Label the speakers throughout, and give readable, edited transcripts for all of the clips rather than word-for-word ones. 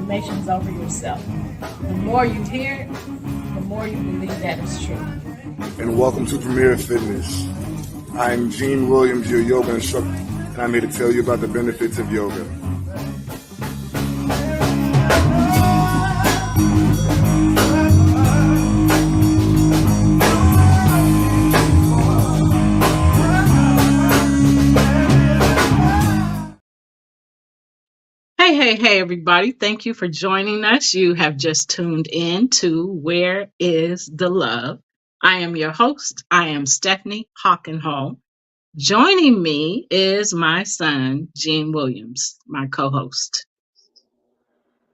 Speaker 1: affirmations over yourself. The more you hear it, the more you believe that it's true.
Speaker 2: And welcome to Premier Fitness. I'm Gene Williams, your yoga instructor, and I'm here to tell you about the benefits of yoga.
Speaker 3: Hey, everybody. Thank you for joining us. You have just tuned in to Where is the Love? I am your host. I am Stephanie Hawkenhall. Joining me is my son, Gene Williams, my co-host.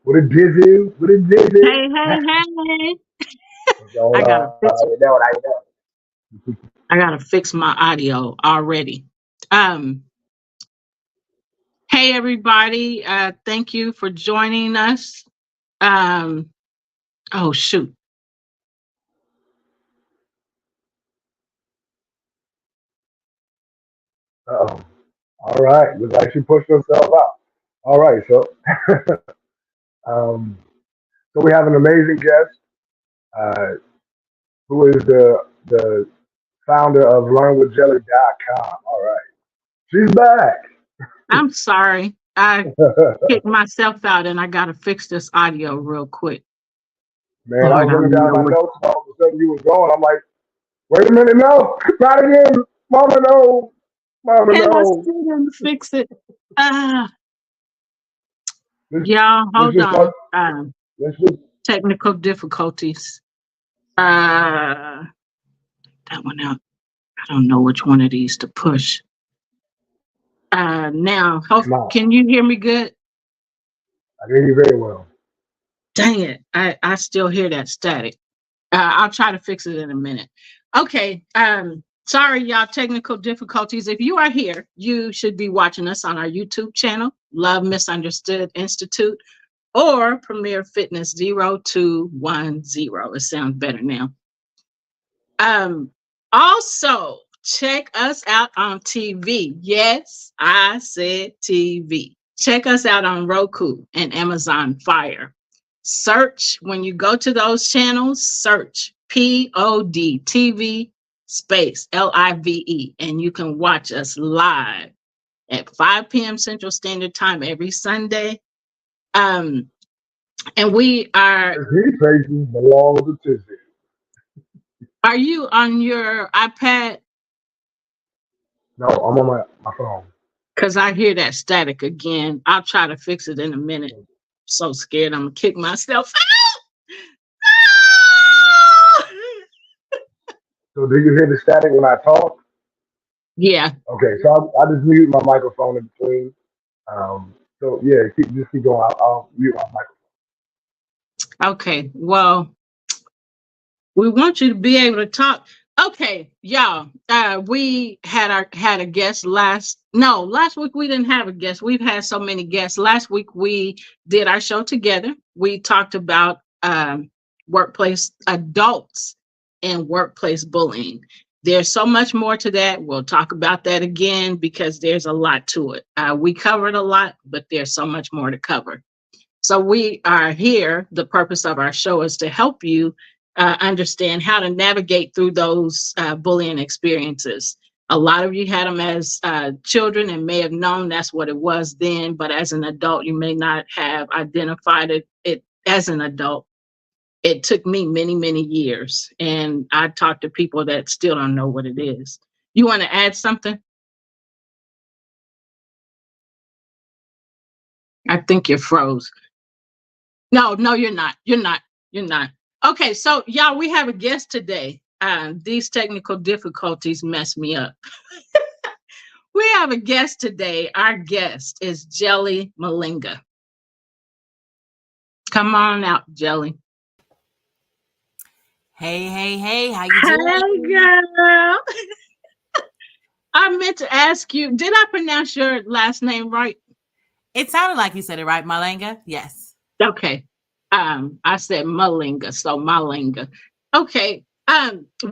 Speaker 4: What it is? What it is?
Speaker 3: Hey. I gotta fix my audio already. Hey, everybody. Thank you for joining us. Oh, shoot.
Speaker 4: Uh-oh. All right. Looks like she pushed herself out. All right. So, so we have an amazing guest who is the founder of LearnWithJelly.com. All right. She's back.
Speaker 3: I'm sorry. I kicked myself out and I got to fix this audio real quick.
Speaker 4: Man, I was looking down my notes. All of a sudden you was going. I'm like, wait a minute. No, not again. Mama, no. Mama,
Speaker 3: and
Speaker 4: no.
Speaker 3: I still didn't fix it. Y'all, hold on. Technical difficulties. That one out. I don't know which one of these to push. Now, can you hear me good?
Speaker 4: I hear you very well.
Speaker 3: Dang it. I still hear that static. I'll try to fix it in a minute. Okay. Sorry, y'all, technical difficulties. If you are here, you should be watching us on our YouTube channel, Love Misunderstood Institute, or Premier Fitness 0210. It sounds better now. Also, check us out on TV. Yes, I said TV. Check us out on Roku and Amazon Fire. Search, when you go to those channels, search POD TV space LIVE, and you can watch us live at 5 p.m. Central Standard Time every Sunday. And we are.
Speaker 4: These faces belong with the tissue.
Speaker 3: Are you on your iPad?
Speaker 4: No, I'm on my phone.
Speaker 3: Because I hear that static again. I'll try to fix it in a minute. I'm so scared I'm going to kick myself out.
Speaker 4: So do you hear the static when I talk?
Speaker 3: Yeah.
Speaker 4: Okay, so I just mute my microphone in between. So yeah, just keep going. I'll mute my microphone.
Speaker 3: Okay, well, we want you to be able to talk. Okay, y'all, we had a guest last week we didn't have a guest. We've had so many guests. Last week we did our show together. We talked about workplace adults and workplace bullying. There's so much more to that. We'll talk about that again because there's a lot to it. We covered a lot, but there's so much more to cover. So we are here. The purpose of our show is to help you understand how to navigate through those bullying experiences. A lot of you had them as children and may have known that's what it was then, but as an adult, you may not have identified it as an adult. It took me many, many years, and I talk to people that still don't know what it is. You want to add something? I think you're froze. No, you're not. You're not. Okay, so y'all, we have a guest today. These technical difficulties mess me up. We have a guest today. Our guest is Jelly Malinga. Come on out, Jelly.
Speaker 5: Hey, how you doing?
Speaker 3: Hey, girl. I meant to ask you, did I pronounce your last name right?
Speaker 5: It sounded like you said it right, Malinga. Yes.
Speaker 3: Okay. I said Malinga, so Malinga. Okay.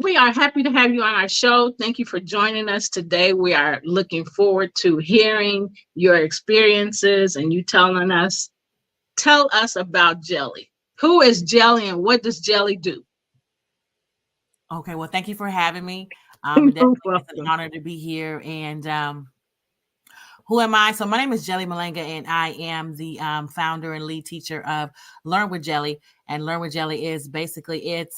Speaker 3: We are happy to have you on our show. Thank you for joining us today. We are looking forward to hearing your experiences and you telling us tell us about Jelly. Who is Jelly and what does Jelly do?
Speaker 5: Okay, well, thank you for having me.
Speaker 3: You're
Speaker 5: Definitely it's an
Speaker 3: welcome.
Speaker 5: honor to be here. And who am I? So my name is Jelly Malenga, and I am the founder and lead teacher of Learn with Jelly. And Learn with Jelly is basically it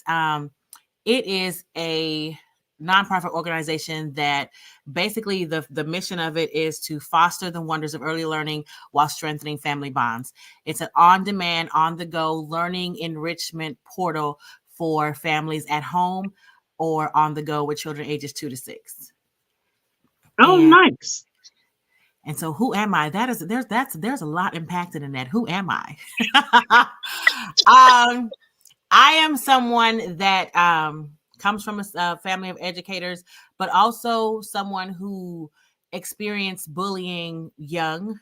Speaker 5: is a nonprofit organization that basically the mission of it is to foster the wonders of early learning while strengthening family bonds. It's an on-demand, on-the-go learning enrichment portal for families at home or on the go with children ages 2 to 6.
Speaker 3: Oh,
Speaker 5: And
Speaker 3: nice.
Speaker 5: And so who am I? There's a lot impacted in that. Who am I? I am someone that comes from a family of educators, but also someone who experienced bullying young.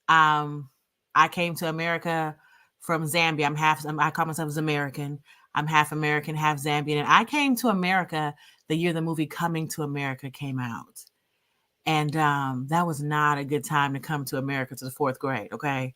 Speaker 5: I came to America from Zambia. I call myself American. I'm half American, half Zambian. And I came to America the year the movie Coming to America came out. And that was not a good time to come to America to the 4th grade, okay?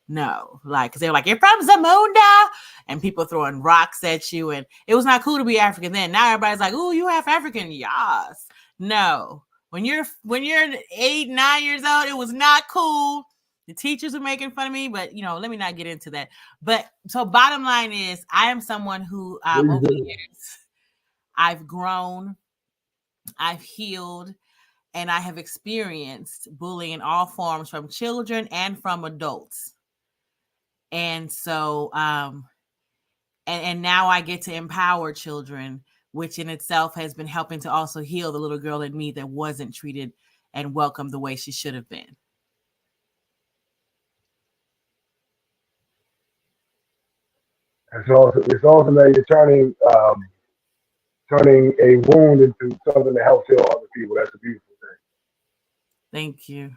Speaker 5: No, like, because they were like, you're from Zamunda, and people throwing rocks at you, and it was not cool to be African then. Now everybody's like, oh, you half African, yes. No, when you're 8, 9 years old, it was not cool. The teachers were making fun of me, but let me not get into that. But so bottom line is, I am someone who over the years, I've grown, I've healed, and I have experienced bullying in all forms from children and from adults. And so, and now I get to empower children, which in itself has been helping to also heal the little girl in me that wasn't treated and welcomed the way she should have been.
Speaker 4: It's awesome that you're turning a wound into something that helps heal other people. That's a beautiful thing.
Speaker 5: Thank you.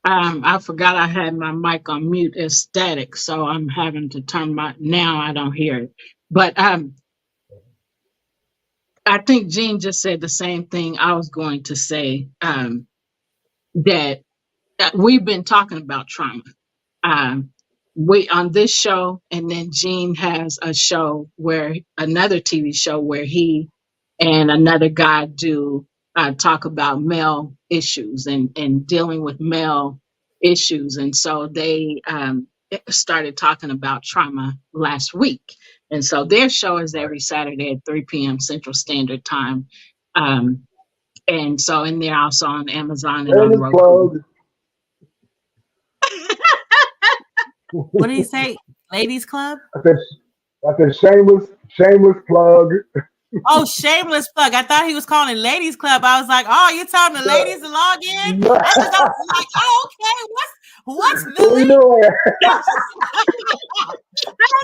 Speaker 3: I forgot I had my mic on mute as static, so I'm having to turn now I don't hear it. But I think Jean just said the same thing I was going to say, that we've been talking about trauma. We on this show, and then Jean has a show another TV show where he and another guy do talk about male issues and dealing with male issues. And so they started talking about trauma last week. And so their show is every Saturday at 3 p.m. Central Standard Time. And so, and they're also on Amazon and on Roku.
Speaker 5: What did he say? Ladies Club?
Speaker 4: I said shameless plug.
Speaker 5: Oh, shameless plug. I thought he was calling it Ladies Club. I was like, oh, you're telling the ladies to log in? I was like, oh, okay. What's the link? I was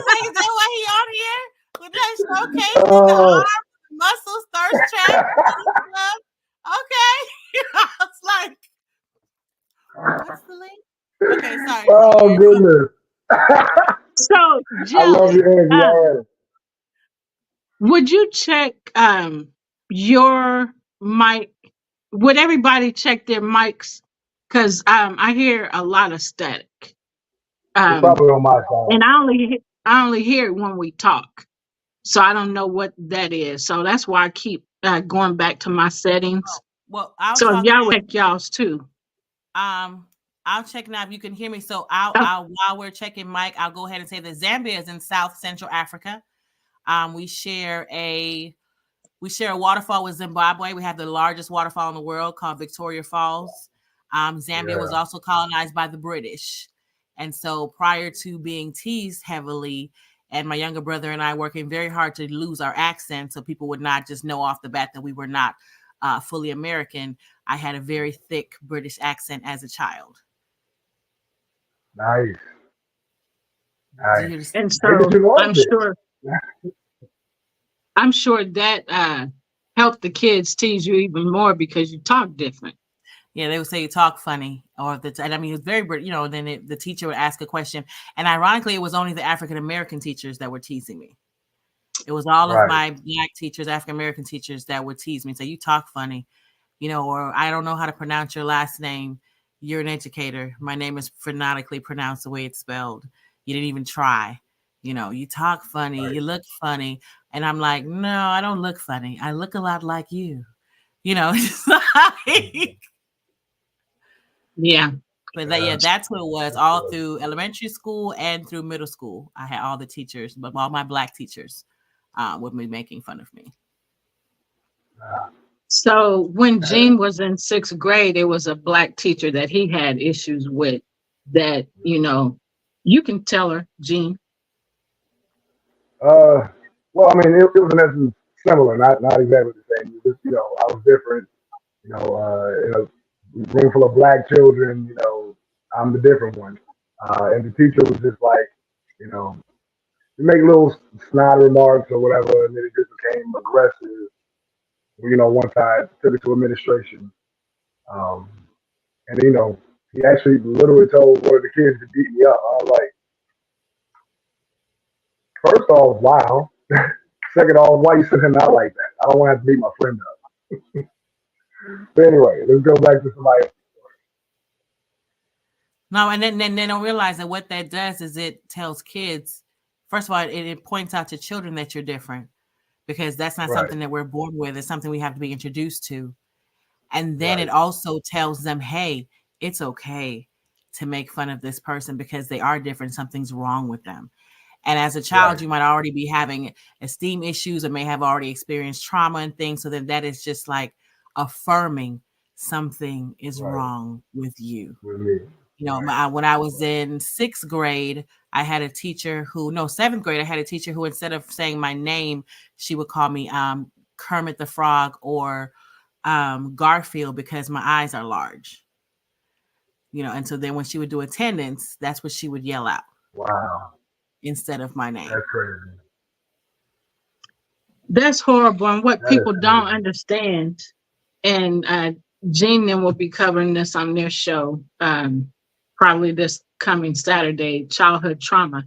Speaker 5: like, is that why he on here? With that showcase the arms, muscles, thirst trap, Ladies Club? Okay. I was like, what's the link? Okay, sorry.
Speaker 4: Oh, goodness.
Speaker 3: So, Jelly,
Speaker 4: I love your energy.
Speaker 3: would you check your mic? Would everybody check their mics? Because I hear a lot of static.
Speaker 4: It's probably on my side.
Speaker 3: And I only hear it when we talk. So I don't know what that is. So that's why I keep going back to my settings.
Speaker 5: Well,
Speaker 3: so y'all would check y'all's too.
Speaker 5: I'll check now if you can hear me. So while we're checking Mike, I'll go ahead and say that Zambia is in South Central Africa. We share a waterfall with Zimbabwe. We have the largest waterfall in the world called Victoria Falls. Zambia was also colonized by the British. And so prior to being teased heavily, and my younger brother and I working very hard to lose our accent so people would not just know off the bat that we were not fully American, I had a very thick British accent as a child.
Speaker 4: Nice.
Speaker 3: And so I'm sure that helped the kids tease you even more because you talk different.
Speaker 5: Yeah, they would say you talk funny, and I mean, it's very, then the teacher would ask a question, and ironically, it was only the African American teachers that were teasing me. It was all of my Black teachers, African American teachers that would tease me, say you talk funny, or I don't know how to pronounce your last name, you're an educator. My name is phonetically pronounced the way it's spelled. You didn't even try. You know, you talk funny,
Speaker 4: Right.
Speaker 5: you look funny. And I'm like, no, I don't look funny. I look a lot like you. You know, it's like,
Speaker 3: Yeah.
Speaker 5: but that, yeah, that's what it was all through elementary school and through middle school. I had all the teachers, but all my Black teachers would be making fun of me.
Speaker 3: So when Gene was in 6th grade, it was a Black teacher that he had issues with that, you know, you can tell her, Gene.
Speaker 4: Well, I mean, it was in essence similar, not exactly the same. It was just, you know, I was different. You know, in a room full of Black children, you know, I'm the different one. And the teacher was just like, you know, you make little snide remarks or whatever, and then it just became aggressive. You know, once I took it to administration, and you know, he actually literally told one of the kids to beat me up. I was like, first off, wow. Second off, why you sitting out like that? I don't want to have to beat my friend up. But anyway, let's go back to somebody else.
Speaker 5: No, and then they don't realize that what that does is it tells kids, first of all, it points out to children that you're different, because that's not
Speaker 4: Right.
Speaker 5: something that we're born with. It's something we have to be introduced to. And then
Speaker 4: Right.
Speaker 5: it also tells them, hey, it's okay to make fun of this person because they are different. Something's wrong with them. And as a child,
Speaker 4: Right.
Speaker 5: you might already be having esteem issues or may have already experienced trauma and things. So then that is just like affirming something is
Speaker 4: Right.
Speaker 5: wrong with you.
Speaker 4: With me.
Speaker 5: You know,
Speaker 4: Right.
Speaker 5: when I was in 6th grade, I had a teacher who, no, 7th grade, I had a teacher who, instead of saying my name, she would call me Kermit the Frog or Garfield because my eyes are large. You know, and so then when she would do attendance, that's what she would yell out
Speaker 4: Wow.
Speaker 5: instead of my name.
Speaker 4: That's crazy.
Speaker 3: That's horrible. And what
Speaker 4: That is
Speaker 3: people don't
Speaker 4: crazy.
Speaker 3: understand, and Gene then will be covering this on their show, probably this coming Saturday, childhood trauma.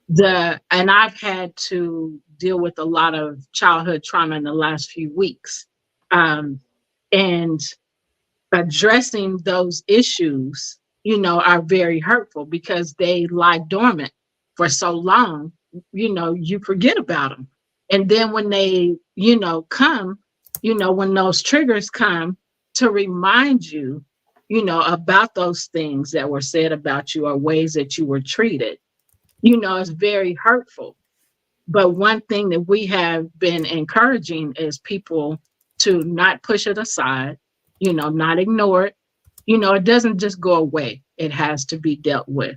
Speaker 3: And I've had to deal with a lot of childhood trauma in the last few weeks. And addressing those issues, you know, are very hurtful because they lie dormant for so long, you know, you forget about them. And then when they, you know, come, you know, when those triggers come to remind you, you know, about those things that were said about you or ways that you were treated, you know, it's very hurtful. But one thing that we have been encouraging is people to not push it aside, you know, not ignore it. You know, it doesn't just go away. It has to be dealt with.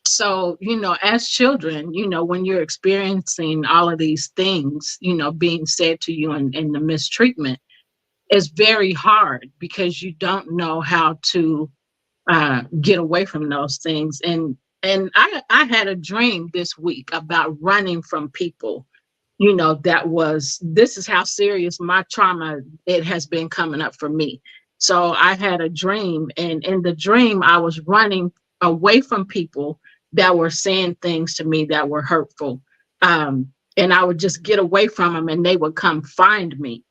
Speaker 3: So, you know, as children, you know, when you're experiencing all of these things, you know, being said to you and the mistreatment, it's very hard because you don't know how to get away from those things. And I had a dream this week about running from people, you know, this is how serious my trauma, it has been coming up for me. So I had a dream, and in the dream, I was running away from people that were saying things to me that were hurtful. And I would just get away from them and they would come find me.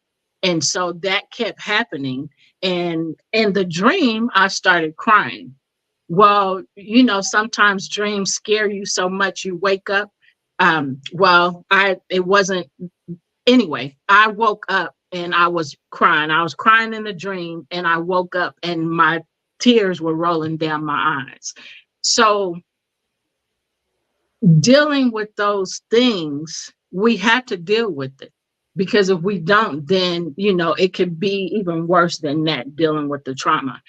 Speaker 3: And so that kept happening. And in the dream, I started crying. Well, you know, sometimes dreams scare you so much you wake up. It wasn't, anyway, I woke up and I was crying. I was crying in the dream and I woke up and my tears were rolling down my eyes. So dealing with those things, we have to deal with it. Because if we don't, then, you know, it could be even worse than that, dealing with the trauma.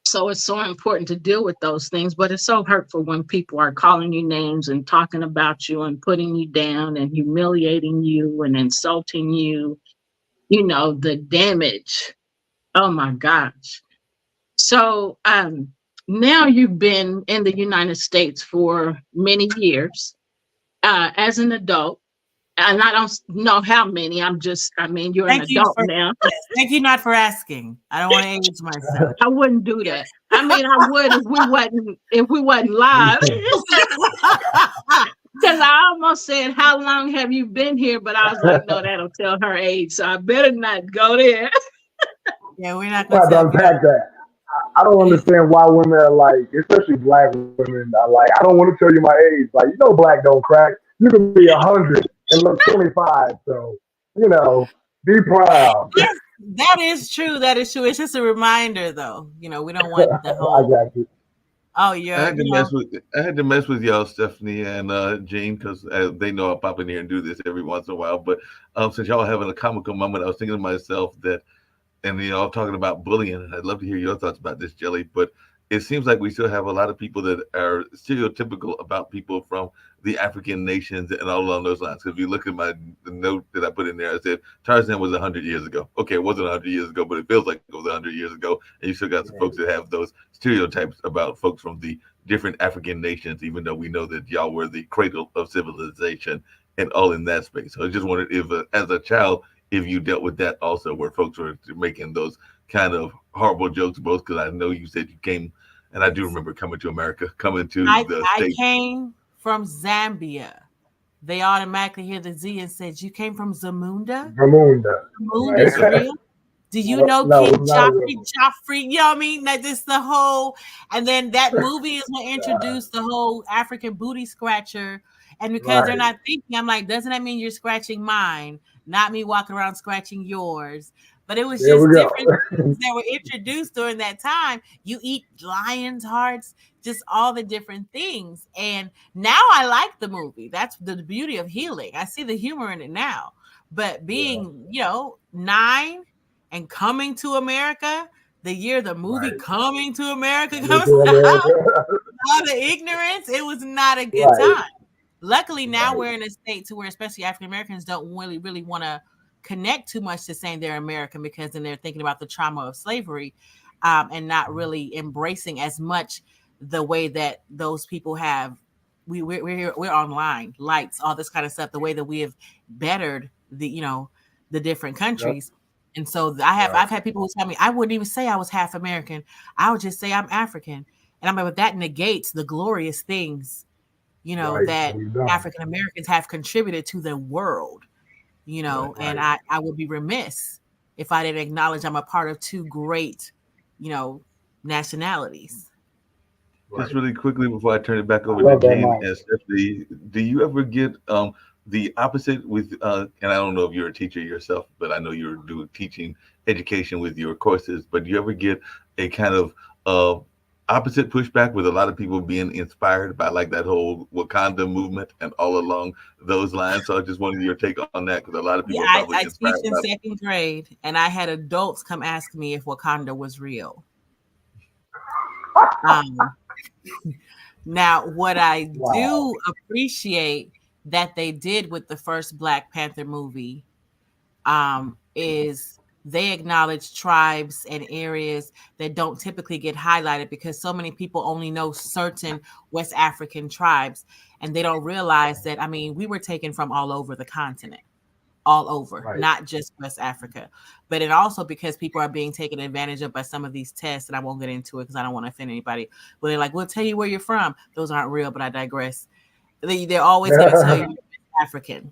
Speaker 3: So it's so important to deal with those things, but it's so hurtful when people are calling you names and talking about you and putting you down and humiliating you and insulting you, you know, the damage. Oh my gosh. So now you've been in the United States for many years as an adult. And I don't know how many. You're an adult now.
Speaker 5: Thank you not for asking. I don't want to age myself.
Speaker 3: I wouldn't do that. I mean, I would if we wasn't live. Because I almost said, how long have you been here? But I was like, no, that'll tell her age. So I better not go there.
Speaker 5: Yeah, we're not
Speaker 4: I'm
Speaker 5: gonna
Speaker 4: gonna
Speaker 5: tell
Speaker 4: have to
Speaker 5: you.
Speaker 4: unpack that. I don't understand why women are like, especially black women, are like, I don't want to tell you my age. Like, black don't crack. You can be 100 and look 25. So, be proud.
Speaker 5: That is true. That is true. It's just a reminder, though. We don't want the
Speaker 4: I
Speaker 5: whole.
Speaker 4: got you.
Speaker 5: Oh,
Speaker 6: I had to mess with y'all, Stephanie and Gene, because they know I pop in here and do this every once in a while. But since y'all are having a comical moment, I was thinking to myself that, and I'm talking about bullying, and I'd love to hear your thoughts about this, Jelly. But it seems like we still have a lot of people that are stereotypical about people from the African nations and all along those lines. Because if you look at the note that I put in there, I said Tarzan was 100 years ago. Okay, it wasn't 100 years ago, but it feels like it was 100 years ago. And you still got some folks that have those stereotypes about folks from the different African nations, even though we know that y'all were the cradle of civilization and all in that space. So I just wondered if, as a child, if you dealt with that also, where folks were making those kind of horrible jokes, both because I know you said you came, and I do remember coming to America, coming to the
Speaker 5: I
Speaker 6: States.
Speaker 5: came from Zambia. They automatically hear the Z and said, "You came from Zamunda?
Speaker 4: Zamunda.
Speaker 5: Zamunda is real? Do you know
Speaker 4: No,
Speaker 5: King
Speaker 4: it's not real.
Speaker 5: Joffrey? You know what I mean? Like this the whole, and then that movie is what introduced the whole African booty scratcher. And because they're not thinking, I'm like, doesn't that mean you're scratching mine? Not me walking around scratching yours. But it was
Speaker 4: There
Speaker 5: just
Speaker 4: we go.
Speaker 5: different things that were introduced during that time. You eat lions' hearts, just all the different things. And now I like the movie. That's the beauty of healing. I see the humor in it now. But being, 9 and coming to America, the year the movie Coming to America comes out, all the ignorance, it was not a good time. Luckily, now we're in a state to where especially African Americans don't really want to connect too much to saying they're American, because then they're thinking about the trauma of slavery and not really embracing as much the way that those people have. We're online, lights, all this kind of stuff, the way that we have bettered the different countries. And so I've had people who tell me I wouldn't even say I was half American. I would just say I'm African. And I'm like, but that negates the glorious things, that African Americans have contributed to the world, and I would be remiss if I didn't acknowledge I'm a part of two great, nationalities.
Speaker 6: Just really quickly before I turn it back over to Gene and Stephanie, do you ever get the opposite with, and I don't know if you're a teacher yourself, but I know you're doing teaching education with your courses, but do you ever get a kind of opposite pushback with a lot of people being inspired by like that whole Wakanda movement and all along those lines? So I just wanted your take on that, because a lot of people are probably inspired.
Speaker 5: I teach in second grade, and I had adults come ask me if Wakanda was real. Now, what I do appreciate that they did with the first Black Panther movie is they acknowledge tribes and areas that don't typically get highlighted, because so many people only know certain West African tribes, and they don't realize that, we were taken from all over the continent, all over, not just West Africa. But it also because people are being taken advantage of by some of these tests, and I won't get into it because I don't want to offend anybody. But they're like, we'll tell you where you're from. Those aren't real, but I digress. They're always going to tell you you're African.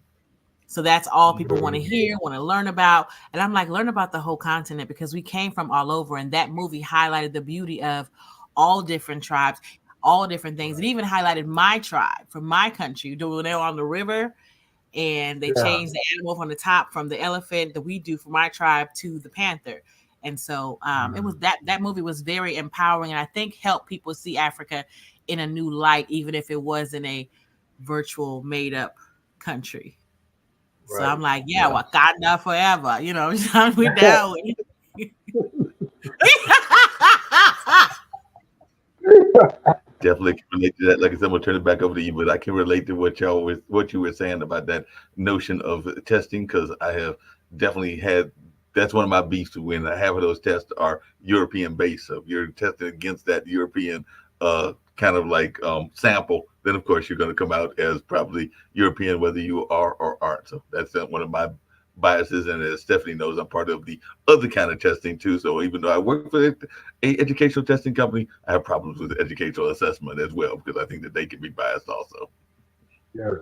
Speaker 5: So that's all people want to hear, want to learn about. And I'm like, learn about the whole continent, because we came from all over. And that movie highlighted the beauty of all different tribes, all different things. It even highlighted my tribe from my country. When they were on the river and they changed the animal from the top, from the elephant that we do for my tribe to the panther. And so it was that movie was very empowering, and I think helped people see Africa in a new light, even if it was in a virtual made up country. So I'm like, Wakanda forever, we down.
Speaker 6: Definitely can relate to that. Like I said, I'm gonna turn it back over to you, but I can relate to what you were saying about that notion of testing, because I have definitely had. That's one of my beefs when I have those tests are European based. So if you're tested against that European kind of like sample, then of course you're going to come out as probably European, whether you are or aren't. So that's one of my biases. And as Stephanie knows, I'm part of the other kind of testing too. So even though I work for a educational testing company, I have problems with educational assessment as well, because I think that they can be biased also.
Speaker 4: Yeah.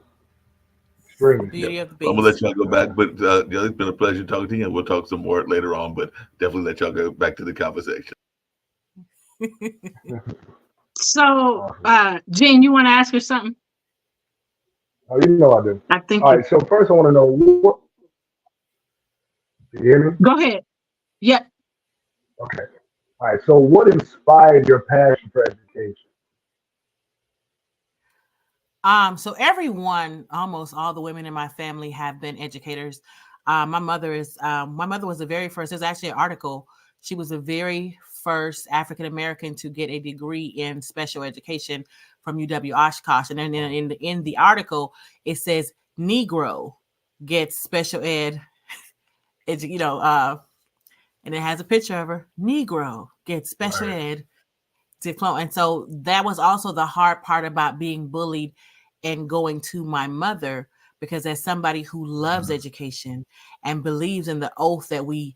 Speaker 4: Extremely.
Speaker 5: Beauty of the
Speaker 6: I'm
Speaker 5: beast.
Speaker 6: gonna let y'all go back, but yeah, it's been a pleasure talking to you, and we'll talk some more later on. But definitely let y'all go back to the conversation.
Speaker 3: So, Jen, you want to ask her something?
Speaker 4: Oh, you know I do.
Speaker 3: I think.
Speaker 4: All right. So first, I want to know what. You hear me?
Speaker 3: Go ahead. Yeah.
Speaker 4: Okay. All right. So, what inspired your passion for education?
Speaker 5: So everyone, almost all the women in my family have been educators. My mother was the very first. There's actually an article. She was the very first African American to get a degree in special education from UW Oshkosh. And then in the article, it says Negro gets special ed, and it has a picture of her. Negro gets special ed diploma. And so that was also the hard part about being bullied and going to my mother, because as somebody who loves education and believes in the oath that we,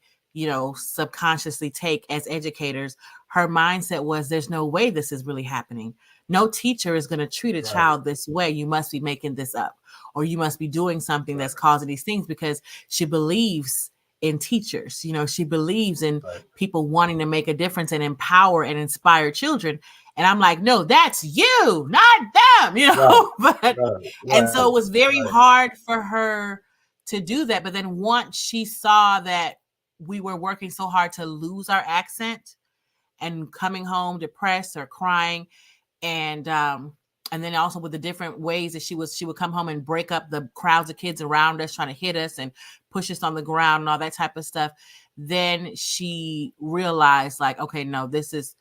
Speaker 5: subconsciously take as educators, her mindset was, there's no way this is really happening. No teacher is going to treat a child this way. You must be making this up, or you must be doing something that's causing these things, because she believes in teachers. She believes in people wanting to make a difference and empower and inspire children. And I'm like, no, that's you, not them, And so it was very hard for her to do that. But then once she saw that we were working so hard to lose our accent and coming home depressed or crying, and then also with the different ways that she would come home and break up the crowds of kids around us, trying to hit us and push us on the ground and all that type of stuff. Then she realized, like, okay, no, this is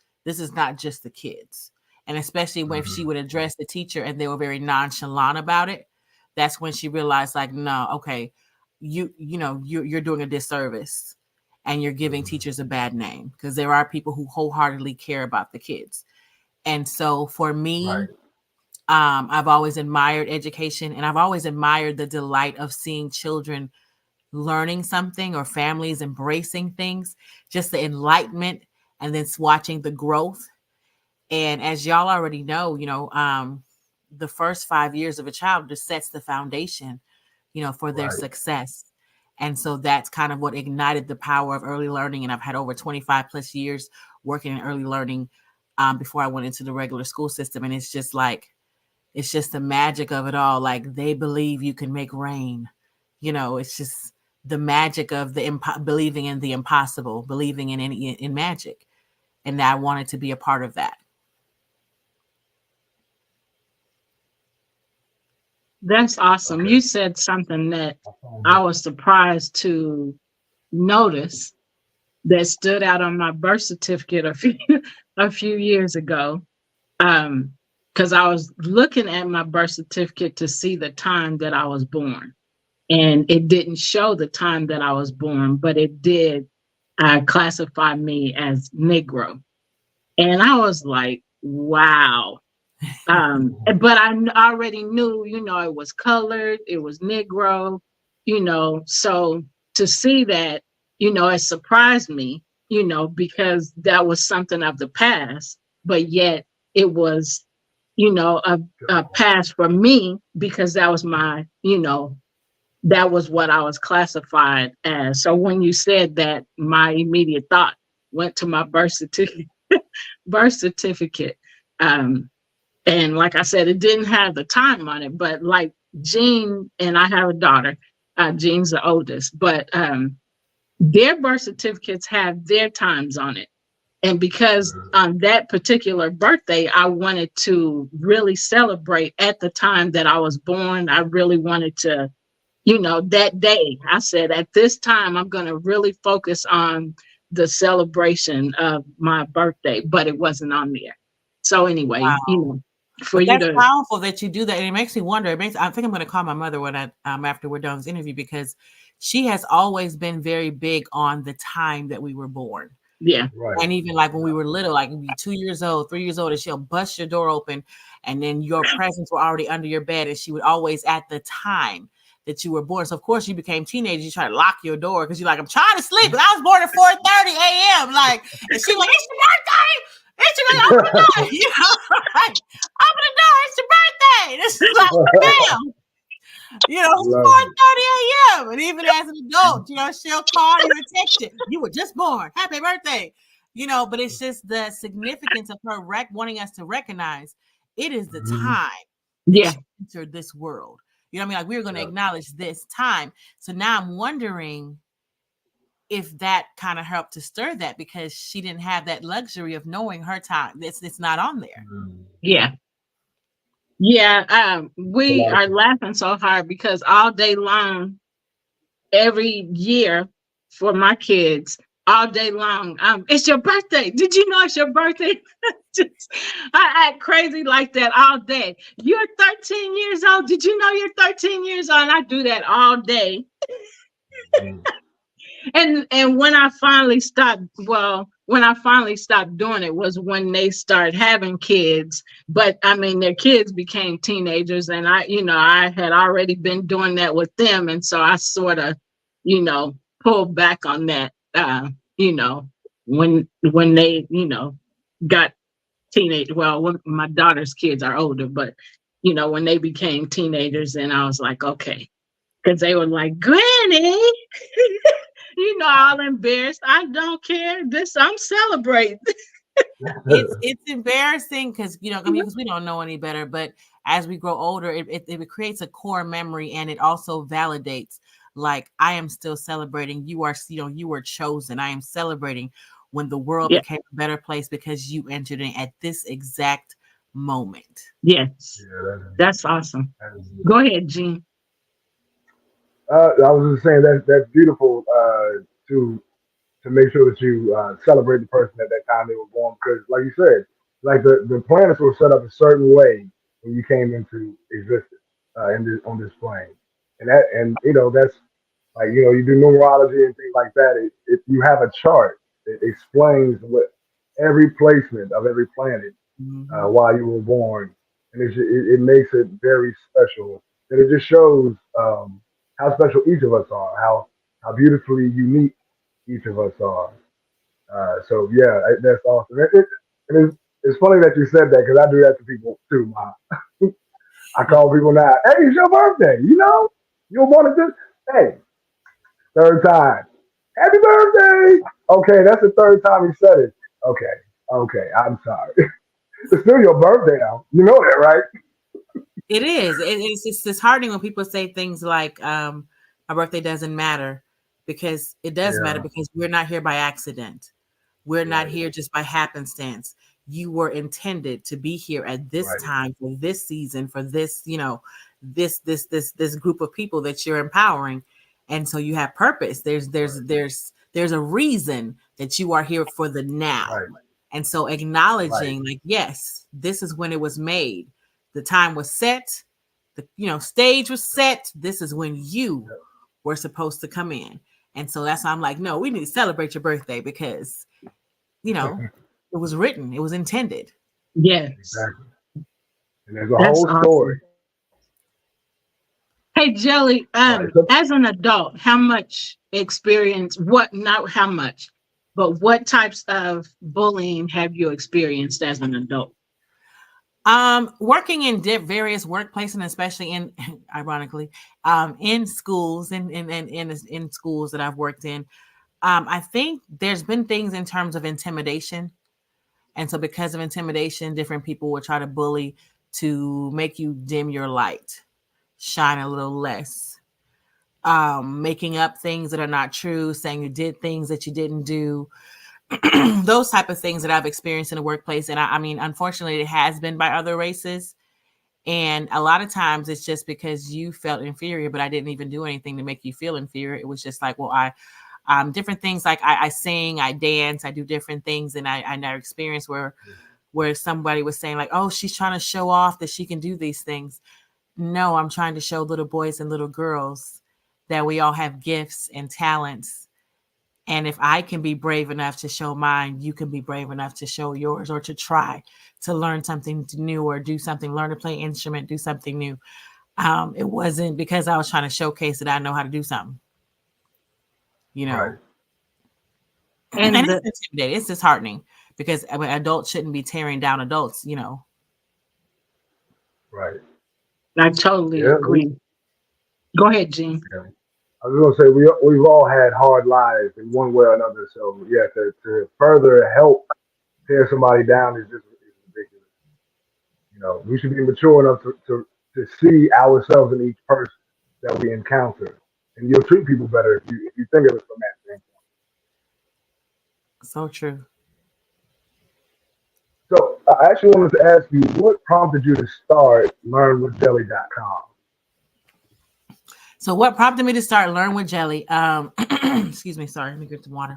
Speaker 5: not just the kids. And especially when she would address the teacher and they were very nonchalant about it, that's when she realized, like, no, okay, you're doing a disservice and you're giving teachers a bad name, because there are people who wholeheartedly care about the kids. And so for me, I've always admired education, and I've always admired the delight of seeing children learning something or families embracing things, just the enlightenment, and then watching the growth. And as y'all already know, the first 5 years of a child just sets the foundation, for their success. And so that's kind of what ignited the power of early learning. And I've had over 25 plus years working in early learning before I went into the regular school system. And it's just the magic of it all. Like, they believe you can make rain. It's just the magic of believing in the impossible, believing in magic. And I wanted to be a part of that.
Speaker 3: That's awesome. You said something that I was surprised to notice that stood out on my birth certificate a few years ago. Because I was looking at my birth certificate to see the time that I was born. And it didn't show the time that I was born, but it did classify me as Negro. And I was like, wow. But I already knew, it was colored, it was Negro, so to see that, it surprised me, because that was something of the past, but yet it was, a past for me, because that was my, that was what I was classified as. So when you said that, my immediate thought went to my birth certificate. And like I said, it didn't have the time on it, but like Jean, and I have a daughter, Jean's the oldest, but their birth certificates have their times on it. And because on that particular birthday, I wanted to really celebrate at the time that I was born. I really wanted to, that day, I said, at this time, I'm going to really focus on the celebration of my birthday, but it wasn't on there. So anyway,
Speaker 5: Wow. That's powerful that you do that. And it makes me wonder, I think I'm going to call my mother when after we're done this interview, because she has always been very big on the time that we were born.
Speaker 3: Yeah.
Speaker 4: Right.
Speaker 5: And even like when we were little, like we'd be 2 years old, 3 years old, and she'll bust your door open, and then your presents were already under your bed, and she would always at the time that you were born. So of course you became teenagers, you try to lock your door because you're like, I'm trying to sleep, but I was born at 4:30 a.m. Like, and she's like, it's your birthday. It's your open the door. Like, open the door. It's your birthday. This is like, damn. You know, it's
Speaker 4: Love
Speaker 5: 4:30 a.m. And even as an adult, you know, she'll call you and text you. You were just born. Happy birthday. You know, but it's just the significance of her wanting us to recognize it is the
Speaker 4: Mhm.
Speaker 5: time
Speaker 3: Yeah.
Speaker 5: that she entered this world. You know what I mean? Like, we're going to
Speaker 4: Yeah.
Speaker 5: acknowledge this time. So now I'm wondering if that kind of helped to stir that, because she didn't have that luxury of knowing her time. It's not on there.
Speaker 4: Mhm.
Speaker 3: Yeah. Yeah.
Speaker 4: A
Speaker 3: We
Speaker 4: lot of
Speaker 3: are
Speaker 4: people.
Speaker 3: laughing so hard because all day long, every year for my kids, all day long, it's your birthday. Did you know it's your birthday? Just, I act crazy like that all day. You're 13 years old. Did you know you're 13 years old? And I do that all day.
Speaker 4: Mhm.
Speaker 3: And when I finally stopped, when I finally stopped doing it was when they started having kids. But I mean, their kids became teenagers, and I had already been doing that with them, and so I sort of, pulled back on that. You know, when they, got teenage. Well, when my daughter's kids are older, but when they became teenagers, and I was like, okay, because they were like, Granny. All embarrassed. I don't care. I'm celebrating.
Speaker 5: It's embarrassing because because we don't know any better. But as we grow older, it creates a core memory, and it also validates. Like, I am still celebrating. You are, you were chosen. I am celebrating when the world
Speaker 3: Yeah.
Speaker 5: became a better place because you entered in at this exact moment.
Speaker 3: Yes.
Speaker 4: Yeah,
Speaker 3: That's awesome.
Speaker 4: that is
Speaker 3: Go ahead, Gene.
Speaker 4: I was just saying that's beautiful to make sure that you celebrate the person at that time they were born, because, like you said, like the planets were set up a certain way when you came into existence on this plane, and that's like you do numerology and things like that. It you have a chart that explains what every placement of every planet
Speaker 5: Mhm.
Speaker 4: while you were born, and it makes it very special. And it just shows how special each of us are, how beautifully unique each of us are. So yeah, that's awesome. And it's funny that you said that, because I do that to people too. I call people now, hey, it's your birthday. You were born at this. Hey, third time. Happy birthday. Okay, that's the third time he said it. Okay, I'm sorry. It's still your birthday now. You know that, right?
Speaker 5: It is. It's just disheartening when people say things like, "My birthday doesn't matter," because it does matter,
Speaker 4: Yeah,
Speaker 5: because we're not here by accident. We're not
Speaker 4: right,
Speaker 5: here just by happenstance. You were intended to be here at this
Speaker 4: right,
Speaker 5: time, for this season, for this, this group of people that you're empowering. And so you have purpose.
Speaker 4: right,
Speaker 5: There's a reason that you are here for the now.
Speaker 4: right,
Speaker 5: And so
Speaker 4: right.
Speaker 5: acknowledging, like, yes, this is when it was made. The time was set, the stage was set. This is when you were supposed to come in. And so that's why I'm like, no, we need to celebrate your birthday, because it was written, it was intended.
Speaker 3: Yes.
Speaker 4: Exactly. And there's a
Speaker 3: That's
Speaker 4: whole story.
Speaker 3: awesome. Hey, Jelly,
Speaker 4: Right. So,
Speaker 3: as an adult, how much experience, not how much, but what types of bullying have you experienced as an adult?
Speaker 5: Working in various workplaces, and especially in, ironically, in schools, and in schools that I've worked in, I think there's been things in terms of intimidation. And so because of intimidation, different people will try to bully to make you dim your light, shine a little less, making up things that are not true, saying you did things that you didn't do, those type of things that I've experienced in the workplace. And I mean, unfortunately, it has been by other races. And a lot of times it's just because you felt inferior, but I didn't even do anything to make you feel inferior. It was just like, well, different things, like I sing, I dance, I do different things. And I never experienced where somebody was saying like, oh, she's trying to show off that she can do these things. No, I'm trying to show little boys and little girls that we all have gifts and talents. And if I can be brave enough to show mine, you can be brave enough to show yours, or to try to learn something new, or do something, learn to play an instrument, do something new. It wasn't because I was trying to showcase that I know how to do something,
Speaker 4: right,
Speaker 5: And
Speaker 3: And
Speaker 5: it's intimidating. It's disheartening, because adults shouldn't be tearing down adults.
Speaker 4: right.
Speaker 3: I totally
Speaker 4: Yeah.
Speaker 3: agree. Go ahead, Gene.
Speaker 4: I was gonna say we've all had hard lives in one way or another. So yeah, to further help tear somebody down is ridiculous. You know, we should be mature enough to see ourselves in each person that we encounter, and you'll treat people better if you think of it from that standpoint.
Speaker 5: So true.
Speaker 4: So I actually wanted to ask you, what prompted you to start LearnWithJelly.com?
Speaker 5: So what prompted me to start Learn with Jelly? Excuse me, sorry, let me get some water.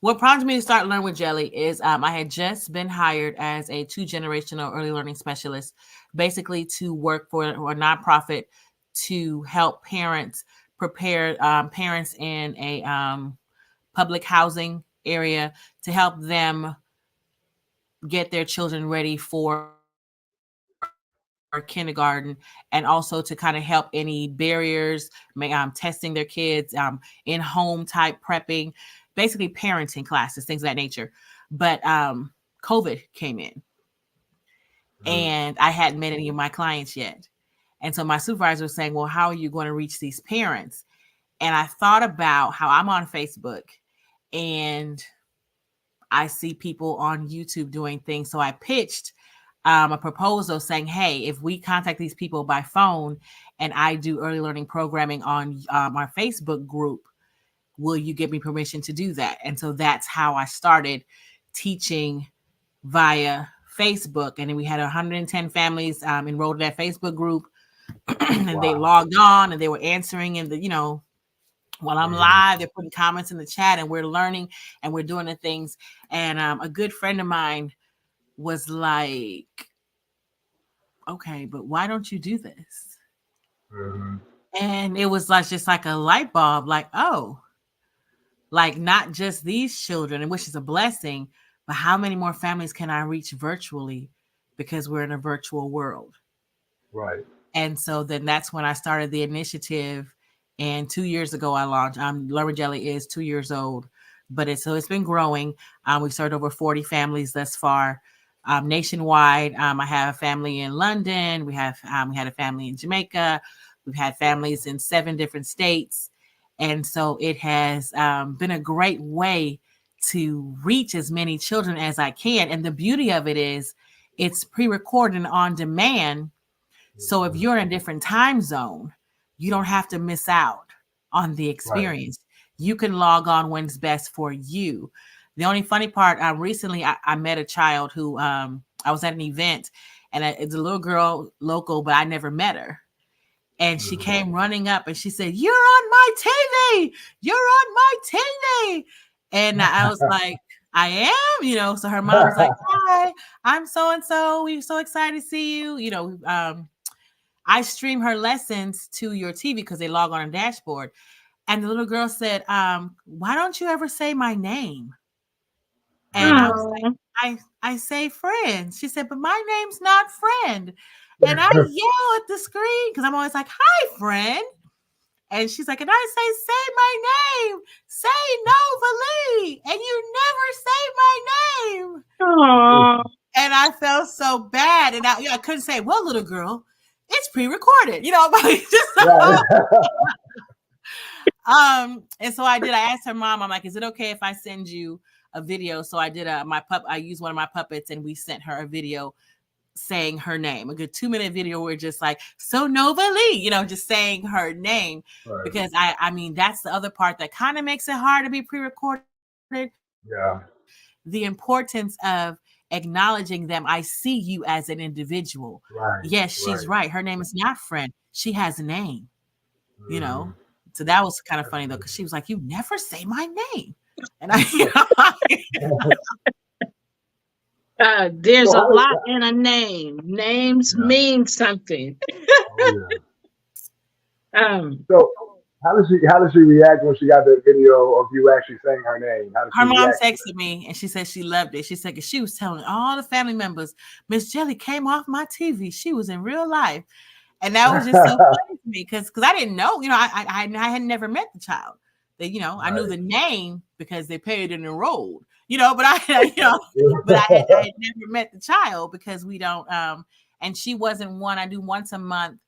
Speaker 5: What prompted me to start Learn with Jelly is I had just been hired as a 2-generational early learning specialist, basically to work for a nonprofit to help parents prepare parents in a public housing area to help them get their children ready for kindergarten, and also to kind of help any barriers, testing their kids, in home type prepping, basically parenting classes, things of that nature. But COVID came in and I hadn't met any of my clients yet. And so my supervisor was saying, well, how are you going to reach these parents? And I thought about how I'm on Facebook and I see people on YouTube doing things. So I pitched a proposal saying, hey, if we contact these people by phone and I do early learning programming on our Facebook group, will you give me permission to do that? And so that's how I started teaching via Facebook. And then we had 110 families enrolled in that Facebook group. And they logged on and they were answering in the, while I'm live, they're putting comments in the chat and we're learning and we're doing the things. And a good friend of mine was like, okay, but why don't you do this? And it was just like a light bulb, like, oh, like not just these children, and which is a blessing, but how many more families can I reach virtually because we're in a virtual world?
Speaker 4: Right.
Speaker 5: And so then that's when I started the initiative. And 2 years ago, I launched. Learn with Jelly is 2 years old, but it's been growing. We've served over 40 families thus far, nationwide. I have a family in London. We had a family in Jamaica. We've had families in 7 different states, and so it has been a great way to reach as many children as I can. And the beauty of it is, it's pre-recorded and on demand. So if you're in a different time zone, you don't have to miss out on the experience. Right. You can log on when it's best for you. The only funny part, recently I met a child who I was at an event, and it's a little girl local, but I never met her. And she came running up and she said, "You're on my TV. You're on my TV." And I was like, "I am," So her mom was like, "Hi, I'm so-and-so. We're so excited to see you." I stream her lessons to your TV because they log on a dashboard. And the little girl said, "Why don't you ever say my name?" And I was like, I say friend. She said, "But my name's not friend." And I yell at the screen because I'm always like, "Hi, friend." And she's like, and I say my name. Say Nova Lee. And you never say my name.
Speaker 3: Aww.
Speaker 5: And I felt so bad. And I couldn't say, "Well, little girl, it's pre-recorded," and so I did. I asked her mom, I'm like, "Is it okay if I send you a video?" So I did I used one of my puppets and we sent her a video saying her name, a good 2-minute video where just like, "So Nova Lee," just saying her name. Right. Because I mean, that's the other part that kind of makes it hard to be pre-recorded.
Speaker 4: Yeah.
Speaker 5: The importance of acknowledging them. I see you as an individual. Right. Yes, she's right. Her name is not friend. She has a name, So that was kind of funny though, because she was like, "You never say my name." And
Speaker 3: there's a lot in a name. Names mean something.
Speaker 4: So how did she react when she got the video of you actually saying her name?
Speaker 5: Her mom texted me and she said she loved it. She said, because she was telling all the family members, "Miss Jelly came off my TV. She was in real life." And that was just so funny to me because I didn't know, I had never met the child. I knew the name because they paid and enrolled, but I had never met the child because we don't. And she wasn't one. I do once a month,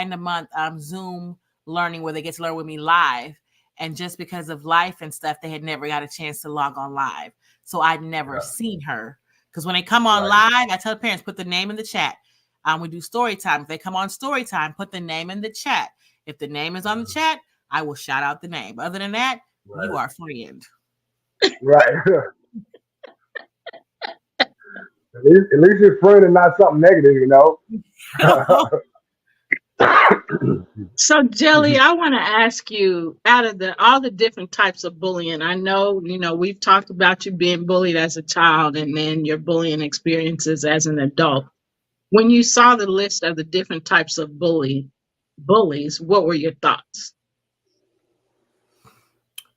Speaker 5: in a month, Zoom learning where they get to learn with me live. And just because of life and stuff, they had never got a chance to log on live. So I'd never seen her. Because when they come on live, I tell parents, put the name in the chat. We do story time. If they come on story time, put the name in the chat. If the name is on the chat, I will shout out the name. Other than that, you are friend.
Speaker 4: Right. At least it's friend and not something negative, you know.
Speaker 3: So, Jelly, I want to ask you, out of all the different types of bullying, I know, we've talked about you being bullied as a child and then your bullying experiences as an adult. When you saw the list of the different types of bullies, what were your thoughts?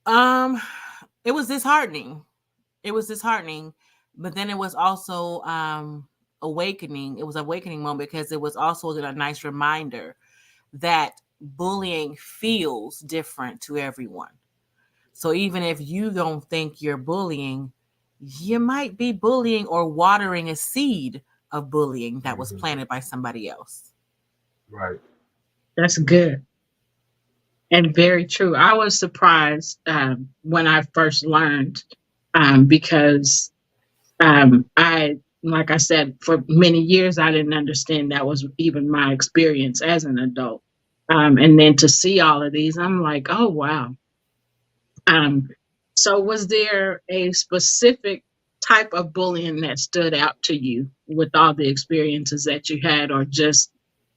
Speaker 5: It was disheartening. But then it was also awakening. It was an awakening moment because it was also a nice reminder that bullying feels different to everyone. So even if you don't think you're bullying, you might be bullying or watering a seed of bullying that was planted by somebody else.
Speaker 4: Right.
Speaker 3: That's good. And very true. I was surprised when I first learned because like I said, for many years, I didn't understand that was even my experience as an adult. And then to see all of these, I'm like, oh, wow. So was there a specific type of bullying that stood out to you with all the experiences that you had, or just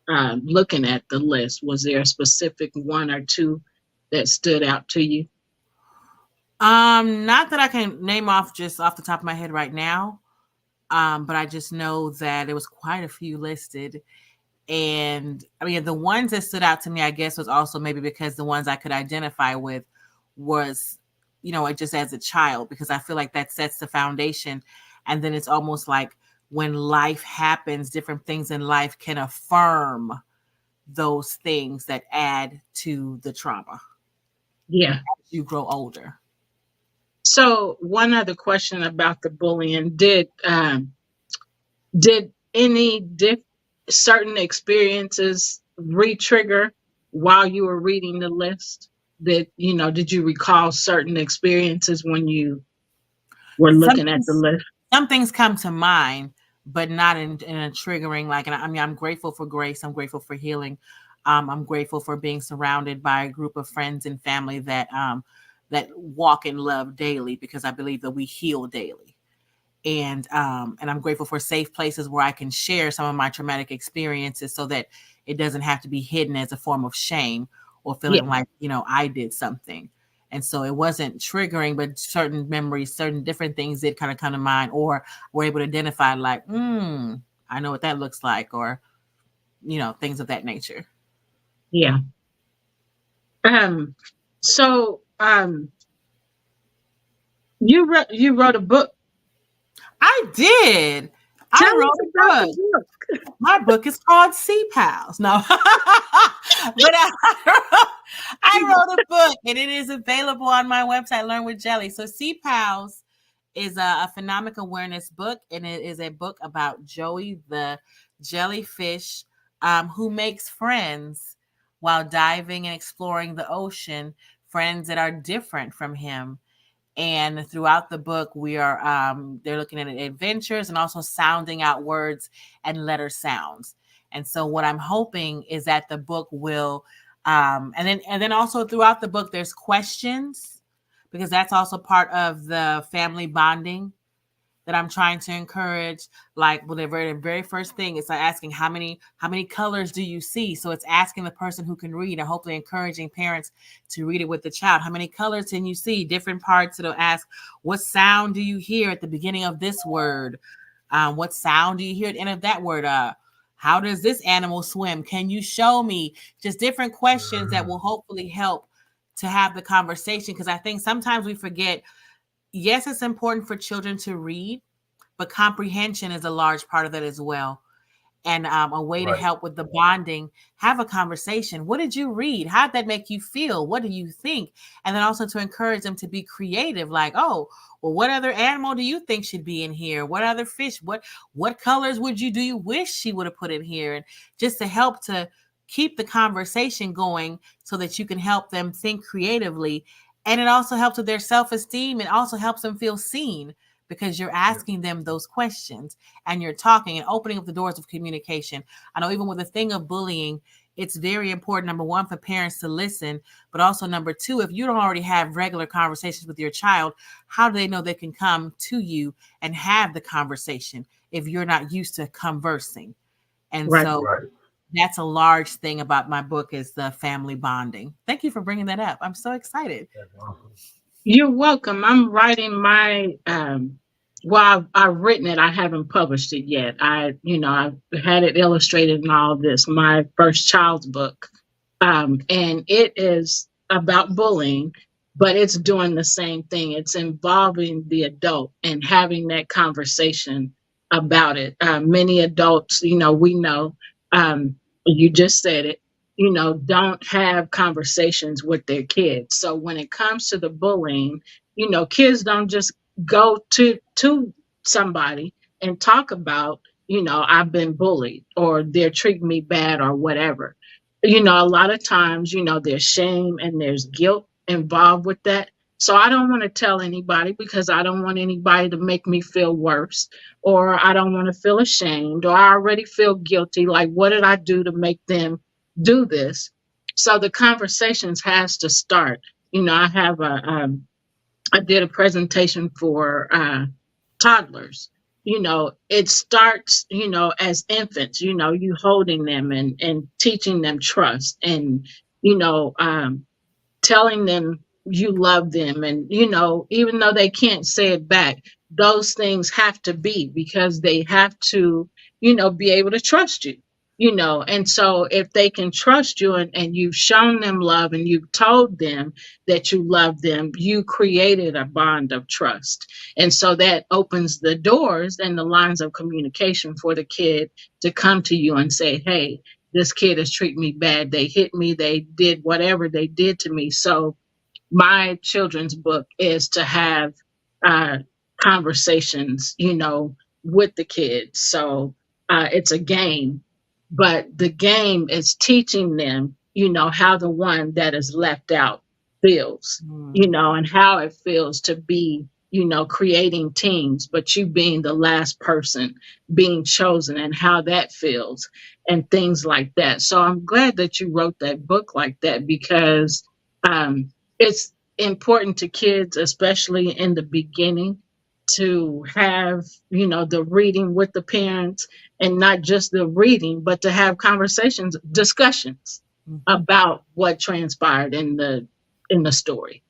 Speaker 3: looking at the list? Was there a specific one or two that stood out to you?
Speaker 5: Not that I can name off just off the top of my head right now. But I just know that there was quite a few listed. And I mean, the ones that stood out to me, I guess, was also maybe because the ones I could identify with was, just as a child, because I feel like that sets the foundation. And then it's almost like when life happens, different things in life can affirm those things that add to the trauma.
Speaker 3: Yeah.
Speaker 5: As you grow older.
Speaker 3: So one other question about the bullying: did any certain experiences re-trigger while you were reading the list? Did you recall certain experiences when you were looking at the list?
Speaker 5: Some things come to mind, but not in a triggering, I'm grateful for grace. I'm grateful for healing. I'm grateful for being surrounded by a group of friends and family that walk in love daily, because I believe that we heal daily. And I'm grateful for safe places where I can share some of my traumatic experiences so that it doesn't have to be hidden as a form of shame or feeling like, I did something. And so it wasn't triggering, but certain memories, certain different things did kind of come to mind, or were able to identify like, I know what that looks like, or, things of that nature.
Speaker 3: Yeah. So you wrote a book.
Speaker 5: I did. I wrote a book. My book is called Sea Pals. No, but I wrote a book, and it is available on my website, Learn with Jelly. So Sea Pals is a phonemic awareness book, and it is a book about Joey the jellyfish who makes friends while diving and exploring the ocean, friends that are different from him. And throughout the book, we are they're looking at adventures and also sounding out words and letter sounds. And so what I'm hoping is that the book will, and then also throughout the book, there's questions, because that's also part of the family bonding that I'm trying to encourage. Like, well, the very first thing is like asking how many colors do you see? So it's asking the person who can read, and hopefully encouraging parents to read it with the child. How many colors can you see? Different parts. It'll ask, what sound do you hear at the beginning of this word? What sound do you hear at the end of that word? How does this animal swim? Can you show me? Just different questions that will hopefully help to have the conversation. Because I think sometimes we forget, yes, it's important for children to read, but comprehension is a large part of that as well. and a way to
Speaker 4: Right.
Speaker 5: help with the bonding. Have a conversation. What did you read? How did that make you feel? What do you think? And then also to encourage them to be creative, like, oh, well, what other animal do you think should be in here? What other fish? What colors do you wish she would have put in here? And just to help to keep the conversation going so that you can help them think creatively. And it also helps with their self-esteem. It also helps them feel seen because you're asking them those questions and you're talking and opening up the doors of communication. I know even with the thing of bullying, it's very important, number one, for parents to listen, but also number two, if you don't already have regular conversations with your child, how do they know they can come to you and have the conversation if you're not used to conversing? And
Speaker 3: Right.
Speaker 5: so
Speaker 4: Right.
Speaker 5: that's a large thing about my book is the family bonding. Thank you for bringing that up. I'm so excited.
Speaker 4: That's awesome.
Speaker 3: You're welcome. I'm writing my well, I've written it. I haven't published it yet. I've had it illustrated and all this, my first child's book. And it is about bullying, but it's doing the same thing. It's involving the adult and having that conversation about it. Many adults, we know, you just said it, don't have conversations with their kids. So when it comes to the bullying, kids don't just go to somebody and talk about, I've been bullied or they're treating me bad or whatever. A lot of times, there's shame and there's guilt involved with that. So I don't want to tell anybody because I don't want anybody to make me feel worse, or I don't want to feel ashamed, or I already feel guilty. Like, what did I do to make them do this? So the conversations has to start. I have I did a presentation for toddlers. It starts, as infants, you holding them and teaching them trust and, telling them you love them. And, even though they can't say it back, those things have to be because they have to, be able to trust you, and so if they can trust you and you've shown them love and you've told them that you love them, you created a bond of trust. And so that opens the doors and the lines of communication for the kid to come to you and say, hey, this kid is treating me bad. They hit me. They did whatever they did to me. So my children's book is to have conversations, with the kids. So it's a game, but the game is teaching them, how the one that is left out feels, and how it feels to be, creating teams, but you being the last person being chosen and how that feels and things like that. So I'm glad that you wrote that book like that because it's important to kids, especially in the beginning, to have, the reading with the parents and not just the reading, but to have conversations, discussions about what transpired in the story.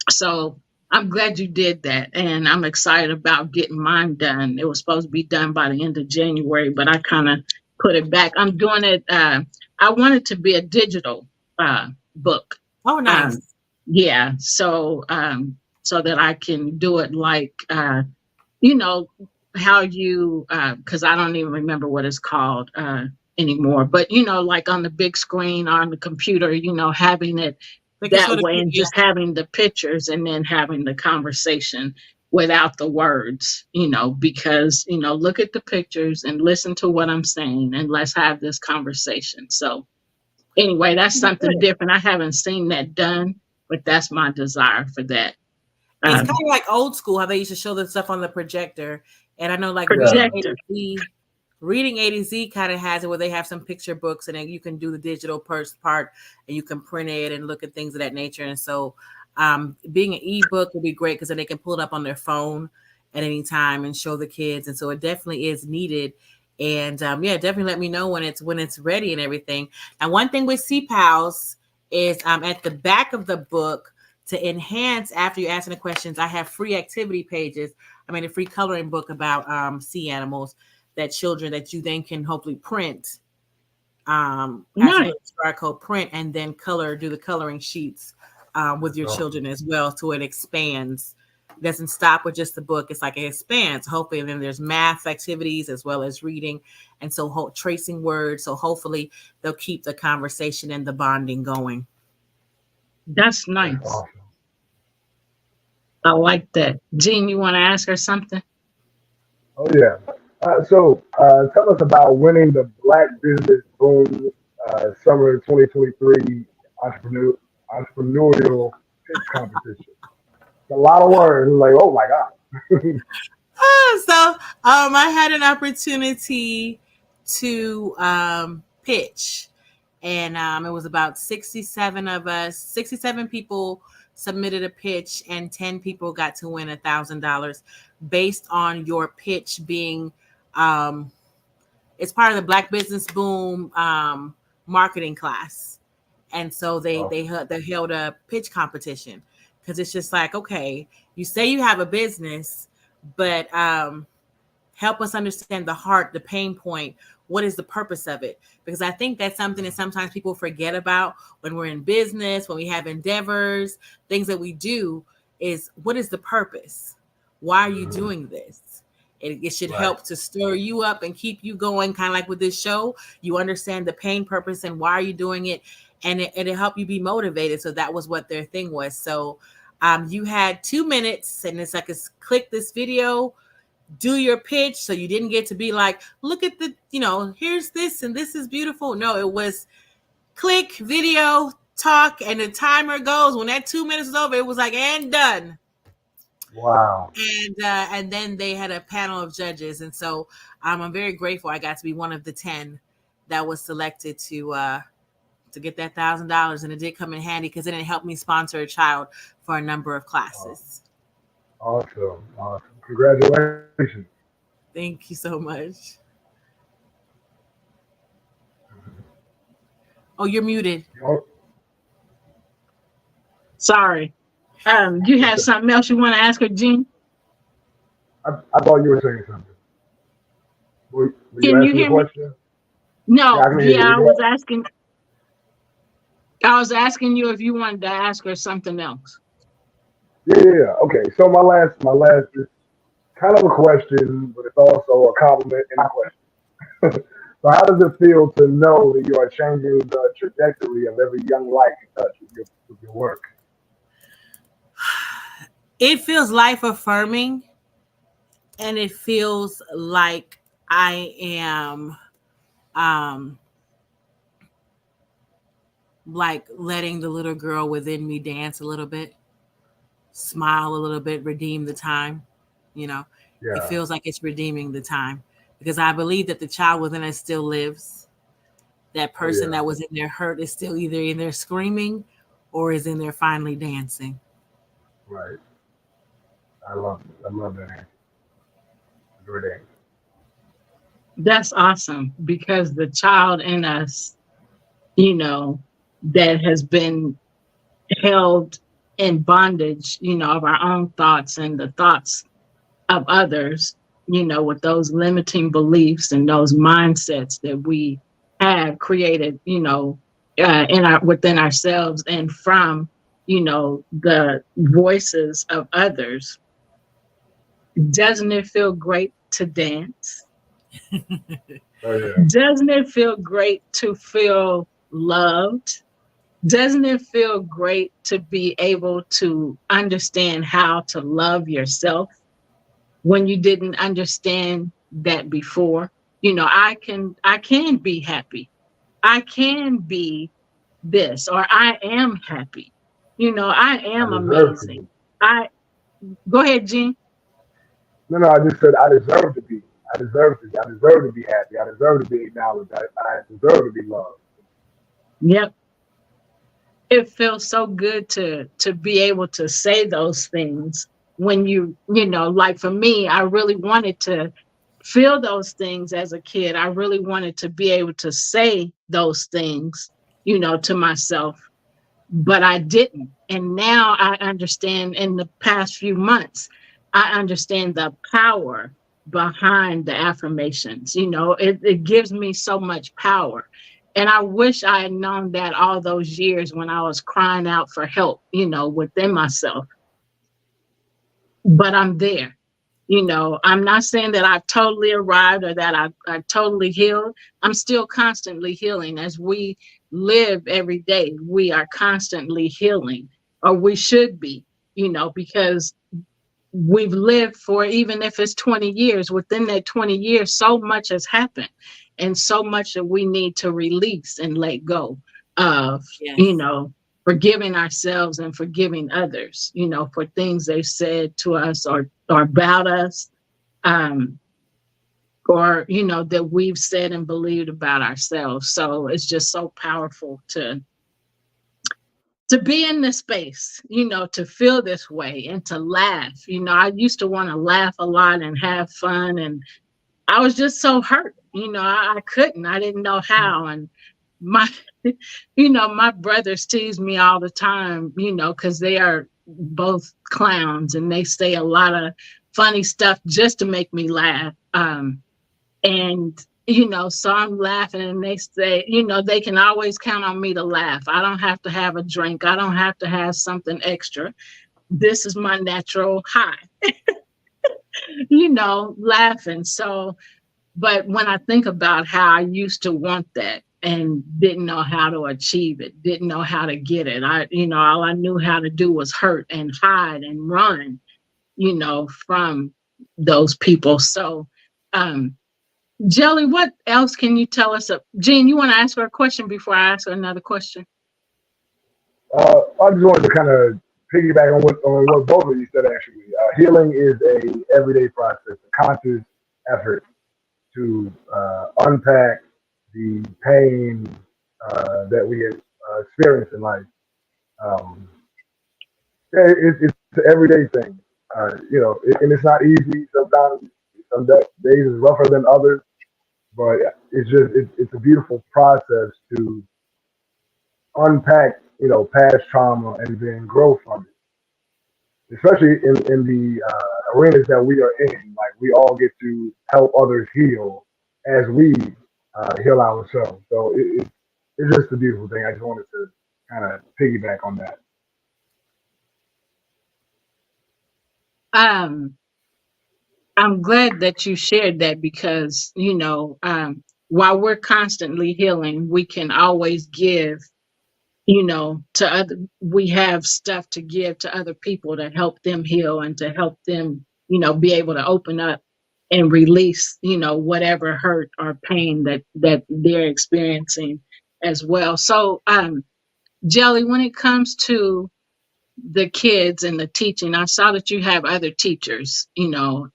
Speaker 3: So I'm glad you did that. And I'm excited about getting mine done. It was supposed to be done by the end of January, but I kind of put it back. I'm doing it. I want it to be a digital book.
Speaker 5: Oh, nice.
Speaker 3: Yeah. So that I can do it like, how you, because I don't even remember what it's called anymore, but, like on the big screen or on the computer, having it that way and just having the pictures and then having the conversation without the words, because, look at the pictures and listen to what I'm saying and let's have this conversation. So anyway, that's something different. I haven't seen that done, but that's my desire for that.
Speaker 5: It's kind of like old school, how they used to show the stuff on the projector. And I know like Reading A to Z kind of has it where they have some picture books and then you can do the digital part and you can print it and look at things of that nature. And so being an ebook would be great because then they can pull it up on their phone at any time and show the kids. And so it definitely is needed. And definitely let me know when it's ready and everything. And one thing with CPALS is at the back of the book, to enhance after you're asking the questions, I have free activity pages. I mean, a free coloring book about sea animals that children that you then can hopefully print. Nice. Code print and then do the coloring sheets with your children as well. So it expands It doesn't stop with just the book. It's like it expands. Hopefully, and then there's math activities as well as reading, and so tracing words. So hopefully, they'll keep the conversation and the bonding going.
Speaker 3: That's nice.
Speaker 4: That's awesome.
Speaker 3: I like that. Jean, you want to ask her something?
Speaker 4: Oh yeah. So tell us about winning the Black Business Boom Summer 2023 Entrepreneurial Pitch Competition. It's a lot of words. Like, oh my God.
Speaker 5: I had an opportunity to pitch, and it was about 67 of us. 67 people submitted a pitch, and 10 people got to win $1,000 based on your pitch being. It's part of the Black Business Boom marketing class, and so they held a pitch competition, because it's just like, okay, you say you have a business, but help us understand the heart, the pain point. What is the purpose of it? Because I think that's something that sometimes people forget about when we're in business, when we have endeavors, things that we do, is what is the purpose? Why are you doing this? It should help to stir you up and keep you going, kind of like with this show. You understand the pain, purpose, and why are you doing it, and it'll help you be motivated. So that was what their thing was. So you had 2 minutes, and it's like, click this video, do your pitch. So you didn't get to be like, look at the, here's this and this is beautiful. No, it was click, video, talk, and the timer goes. When that 2 minutes was over, it was like, and done.
Speaker 4: Wow.
Speaker 5: And then they had a panel of judges. And so I'm very grateful I got to be one of the 10 that was selected to get that $1,000. And it did come in handy because it helped me sponsor a child for a number of classes.
Speaker 4: Awesome. Congratulations.
Speaker 5: Thank you so much. Oh, you're muted.
Speaker 3: Sorry. You have something else you want to ask her, Jean?
Speaker 4: I thought you were saying something. Were
Speaker 3: Can you hear me?
Speaker 4: Question?
Speaker 3: No.
Speaker 4: Yeah,
Speaker 3: I was asking you if you wanted to ask her something else.
Speaker 4: Yeah. Okay. So my last is kind of a question, but it's also a compliment and a question. So how does it feel to know that you are changing the trajectory of every young life you touch with your work?
Speaker 5: It feels life affirming, and it feels like I am like letting the little girl within me dance a little bit, smile a little bit, redeem the time. It feels like it's redeeming the time, because I believe that the child within us still lives. That person that was in there hurt is still either in there screaming or is in there finally dancing.
Speaker 4: Right. I love that answer. Great answer.
Speaker 3: That's awesome, because the child in us, that has been held in bondage, of our own thoughts and the thoughts of others, with those limiting beliefs and those mindsets that we have created, within ourselves and from, the voices of others. Doesn't it feel great to dance?
Speaker 4: Oh, yeah.
Speaker 3: Doesn't it feel great to feel loved? Doesn't it feel great to be able to understand how to love yourself when you didn't understand that before? I can be happy. I can be this, or I am happy. I am amazing. Go ahead, Jean.
Speaker 4: No, I just said I deserve to be. I deserve to be happy. I deserve to be acknowledged. I deserve to be loved.
Speaker 3: Yep. It feels so good to be able to say those things when like for me, I really wanted to feel those things as a kid. I really wanted to be able to say those things, to myself, but I didn't. And now I understand, in the past few months, I understand the power behind the affirmations. It gives me so much power. And I wish I had known that all those years when I was crying out for help, within myself. but I'm there. I'm not saying that I've totally arrived or that I've totally healed. I'm still constantly healing. As we live every day, we are constantly healing, or we should be, because we've lived for, even if it's 20 years, within that 20 years, so much has happened and so much that we need to release and let go of,
Speaker 5: Yes.
Speaker 3: forgiving ourselves and forgiving others, for things they've said to us or about us, or, that we've said and believed about ourselves. So it's just so powerful to be in this space, to feel this way and to laugh. I used to want to laugh a lot and have fun, and I was just so hurt. I couldn't, I didn't know how. And my, my brothers tease me all the time, because they are both clowns and they say a lot of funny stuff just to make me laugh. And so I'm laughing, and they say, they can always count on me to laugh. I don't have to have a drink. I don't have to have something extra. This is my natural high, laughing. So, but when I think about how I used to want that and didn't know how to achieve it, didn't know how to get it, all I knew how to do was hurt and hide and run, from those people. So, Jelly, what else can you tell us? Jean, you want to ask her a question before I ask her another question?
Speaker 4: I just wanted to kind of piggyback on what both of you said. Actually, healing is a everyday process, a conscious effort to unpack the pain that we experience in life. It's an everyday thing, and it's not easy. Sometimes some days is rougher than others, but it's a beautiful process to unpack, past trauma and then grow from it. Especially in the arenas that we are in, like we all get to help others heal as we heal ourselves. So it's just a beautiful thing. I just wanted to kind of piggyback on that.
Speaker 3: I'm glad that you shared that, because, while we're constantly healing, we can always give, to other, we have stuff to give to other people to help them heal and to help them, be able to open up and release, whatever hurt or pain that they're experiencing as well. So, Jelly, when it comes to the kids and the teaching, I saw that you have other teachers,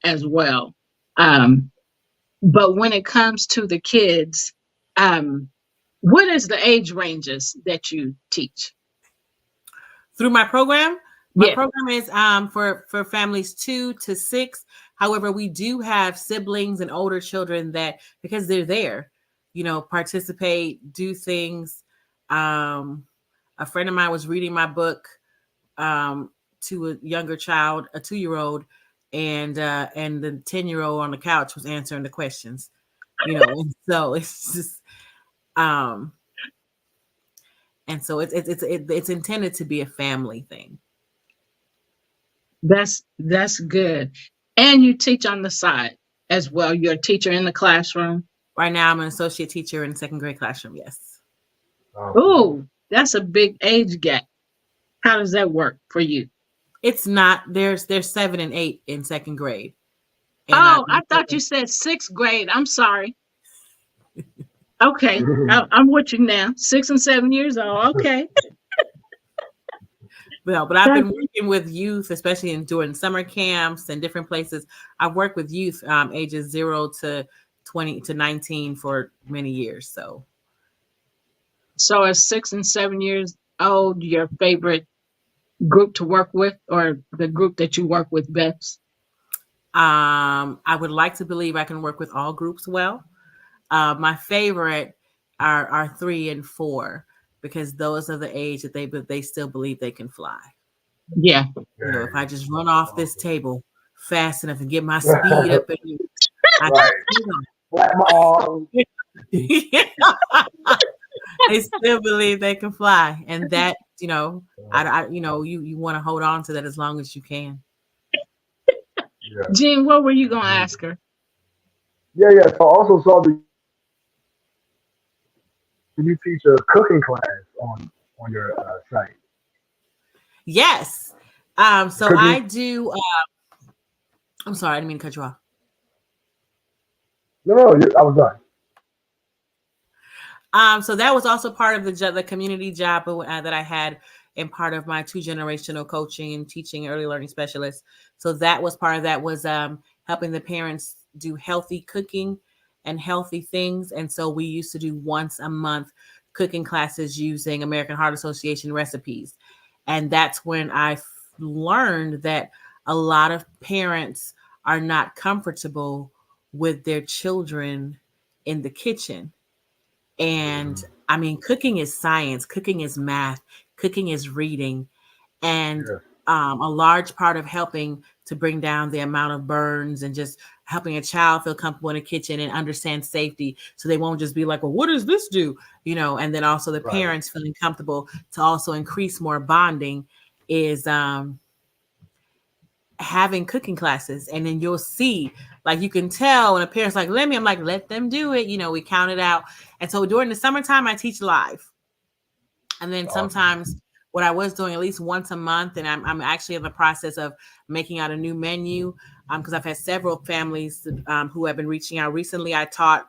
Speaker 3: as well. But when it comes to the kids, what is the age ranges that you teach?
Speaker 5: Through my program, my
Speaker 3: Yeah.
Speaker 5: program is for families 2 to 6. However, we do have siblings and older children that, because they're there, participate, do things. A friend of mine was reading my book to a younger child, a 2-year-old, and the 10-year-old on the couch was answering the questions. And so it's just and so it's intended to be a family thing.
Speaker 3: That's good. And you teach on the side as well. You're a teacher in the classroom.
Speaker 5: Right now, I'm an associate teacher in the 2nd grade classroom. Yes.
Speaker 3: Oh, that's a big age gap. How does that work for you?
Speaker 5: It's not. There's 7 and 8 in 2nd grade. And
Speaker 3: I thought you said 6th grade. I'm sorry. Okay, I'm with you now. 6 and 7 years old. Okay.
Speaker 5: Well, but I've been working with youth, especially during summer camps and different places. I've worked with youth ages 0 to 20 to 19 for many years.
Speaker 3: So at 6 and 7 years old, your favorite group to work with, or the group that you work with best?
Speaker 5: I would like to believe I can work with all groups well. My favorite are 3 and 4, because those are the age that they still believe they can fly.
Speaker 3: Yeah.
Speaker 5: If I just run off this table fast enough and get my speed up, and they still believe they can fly, and that you want to hold on to that as long as you can.
Speaker 4: Yeah.
Speaker 3: Jean, what were you gonna ask her?
Speaker 4: Yeah, yeah. So I also saw that you teach a cooking class on your site.
Speaker 5: Yes. So I
Speaker 4: Cooking.
Speaker 5: do. I'm sorry, I didn't mean to cut you off.
Speaker 4: No, no, I was done.
Speaker 5: So that was also part of the community job that I had in part of my 2 generational coaching and teaching early learning specialist. So that was part of that was helping the parents do healthy cooking and healthy things. And so we used to do once a month cooking classes using American Heart Association recipes. And that's when I learned that a lot of parents are not comfortable with their children in the kitchen. And I mean, cooking is science, cooking is math, cooking is reading. And
Speaker 4: Yeah.
Speaker 5: a large part of helping to bring down the amount of burns and just helping a child feel comfortable in the kitchen and understand safety so they won't just be like, well, what does this do? And then also the
Speaker 4: Right.
Speaker 5: parents feeling comfortable to also increase more bonding is having cooking classes. And then you'll see, like, you can tell when a parent's like, I'm like, let them do it. We count it out. And so during the summertime, I teach live. And then
Speaker 4: Awesome.
Speaker 5: sometimes what I was doing at least once a month, and I'm actually in the process of making out a new menu because I've had several families who have been reaching out. Recently, I taught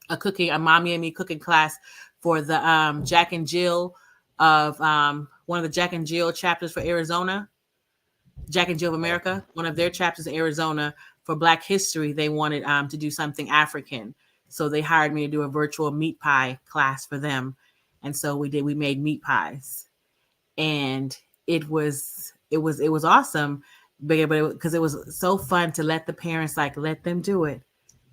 Speaker 5: a mommy and me cooking class for the Jack and Jill of one of the Jack and Jill chapters for Arizona. Jack and Jill of America, one of their chapters in Arizona for Black History, they wanted to do something African. So they hired me to do a virtual meat pie class for them. And so we made meat pies. And it was awesome because it was so fun to let the parents, like, let them do it,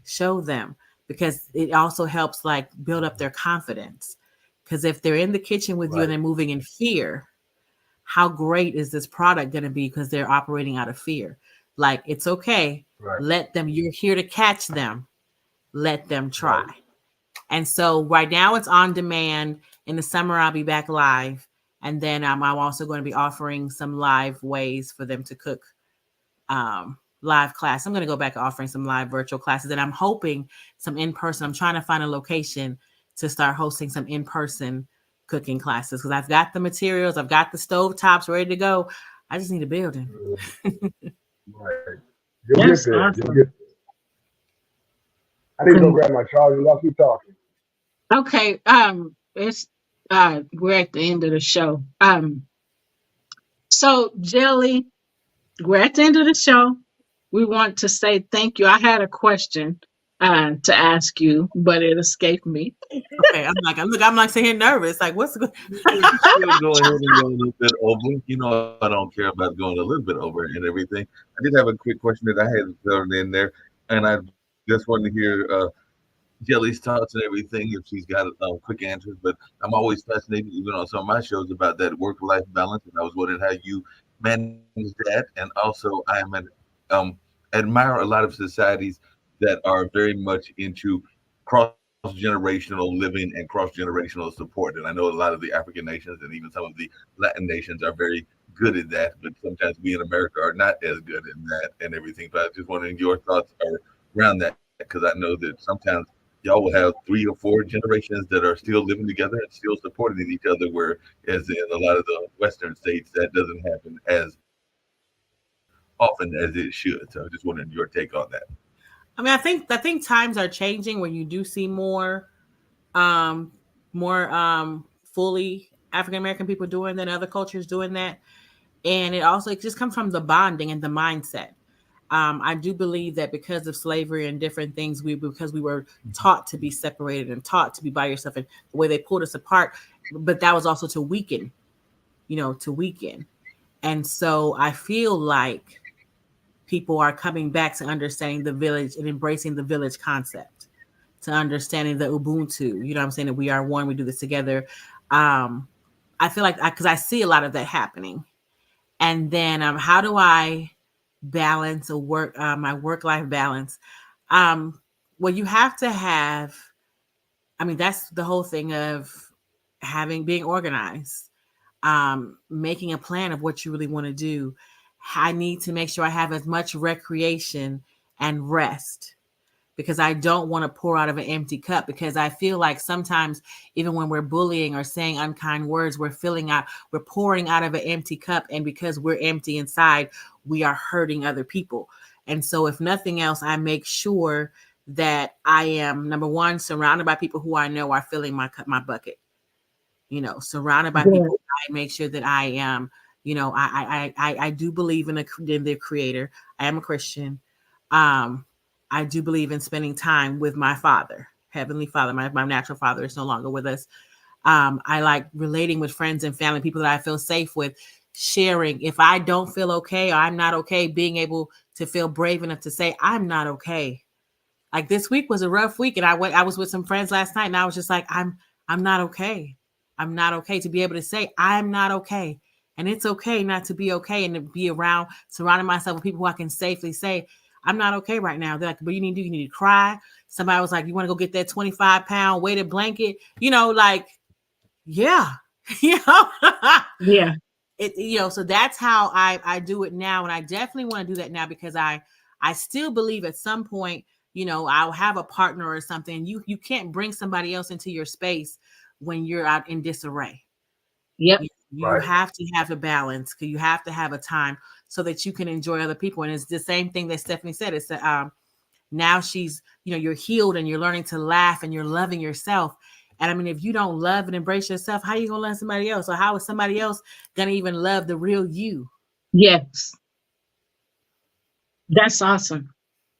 Speaker 5: show them, because it also helps like build up their confidence. Because if they're in the kitchen with you and
Speaker 4: Right.
Speaker 5: they're moving in fear, how great is this product going to be because they're operating out of fear? Like, it's okay.
Speaker 4: Right.
Speaker 5: Let them, you're here to catch them. Let them try.
Speaker 4: Right.
Speaker 5: And so right now it's on demand. In the summer, I'll be back live. And then I'm also going to be offering some live ways for them to cook live class. I'm going to go back offering some live virtual classes. And I'm hoping some in-person. I'm trying to find a location to start hosting some in-person cooking classes because I've got the materials. I've got the stove tops ready to go. I just need a building.
Speaker 4: Right. You'll
Speaker 3: That's
Speaker 4: get there.
Speaker 3: awesome.
Speaker 4: You'll get. I need to go grab my charger. Y'all keep talking.
Speaker 3: Okay, it's we're at the end of the show. So Jelly, we're at the end of the show. We want to say thank you. I had a question to ask you, but it escaped me.
Speaker 5: Okay, I'm like sitting here nervous. Like, what's good?
Speaker 6: We'll go ahead and go a little bit over. I don't care about going a little bit over and everything. I did have a quick question that I had thrown in there, and I just wanted to hear Jelly's thoughts and everything if she's got quick answers. But I'm always fascinated, even on some of my shows, about that work-life balance, and I was wondering how you manage that. And also, admire a lot of societies that are very much into cross-generational living and cross-generational support. And I know a lot of the African nations and even some of the Latin nations are very good at that, but sometimes we in America are not as good in that and everything. But I was just wondering your thoughts around that, because I know that sometimes y'all will have 3 or 4 generations that are still living together and still supporting each other, whereas in a lot of the Western states that doesn't happen as often as it should. So I just wondering your take on that.
Speaker 5: I mean, I think times are changing where you do see more fully African American people doing than other cultures doing that. And it just comes from the bonding and the mindset. I do believe that because of slavery and different things, because we were taught to be separated and taught to be by yourself, and the way they pulled us apart, but that was also to weaken. And so I feel like people are coming back to understanding the village and embracing the village concept, to understanding the Ubuntu. You know what I'm saying? That we are one, we do this together. I feel like because I see a lot of that happening. And then how do I balance my work-life balance? Well, you have to have, I mean, that's the whole thing of being organized, making a plan of what you really want to do, I need to make sure I have as much recreation and rest, because I don't want to pour out of an empty cup, because I feel like sometimes even when we're bullying or saying unkind words, we're pouring out of an empty cup. And because we're empty inside, we are hurting other people. And so if nothing else, I make sure that I am, number one, surrounded by people who I know are filling my bucket, surrounded by people. I make sure that I am, I do believe in the Creator. I am a Christian. I do believe in spending time with my Father, Heavenly Father. My natural father is no longer with us. I like relating with friends and family, people that I feel safe with, sharing. If I don't feel okay or I'm not okay, being able to feel brave enough to say, I'm not okay. Like this week was a rough week. And I was with some friends last night and I was just like, I'm not okay. I'm not okay. To be able to say, I'm not okay. And it's okay not to be okay, and to be surrounding myself with people who I can safely say, I'm not okay right now. They're like, what you need to do? You need to cry. Somebody was like, you want to go get that 25-pound weighted blanket? Yeah.
Speaker 3: Yeah.
Speaker 5: So that's how I do it now. And I definitely want to do that now, because I still believe at some point, I'll have a partner or something. You can't bring somebody else into your space when you're out in disarray.
Speaker 3: Yep.
Speaker 5: You have to have a balance, because you have to have a time so that you can enjoy other people. And it's the same thing that Stephanie said. It's now she's, you're healed and you're learning to laugh and you're loving yourself. And I mean, if you don't love and embrace yourself, how are you going to love somebody else? Or how is somebody else going to even love the real you?
Speaker 3: Yes. That's awesome.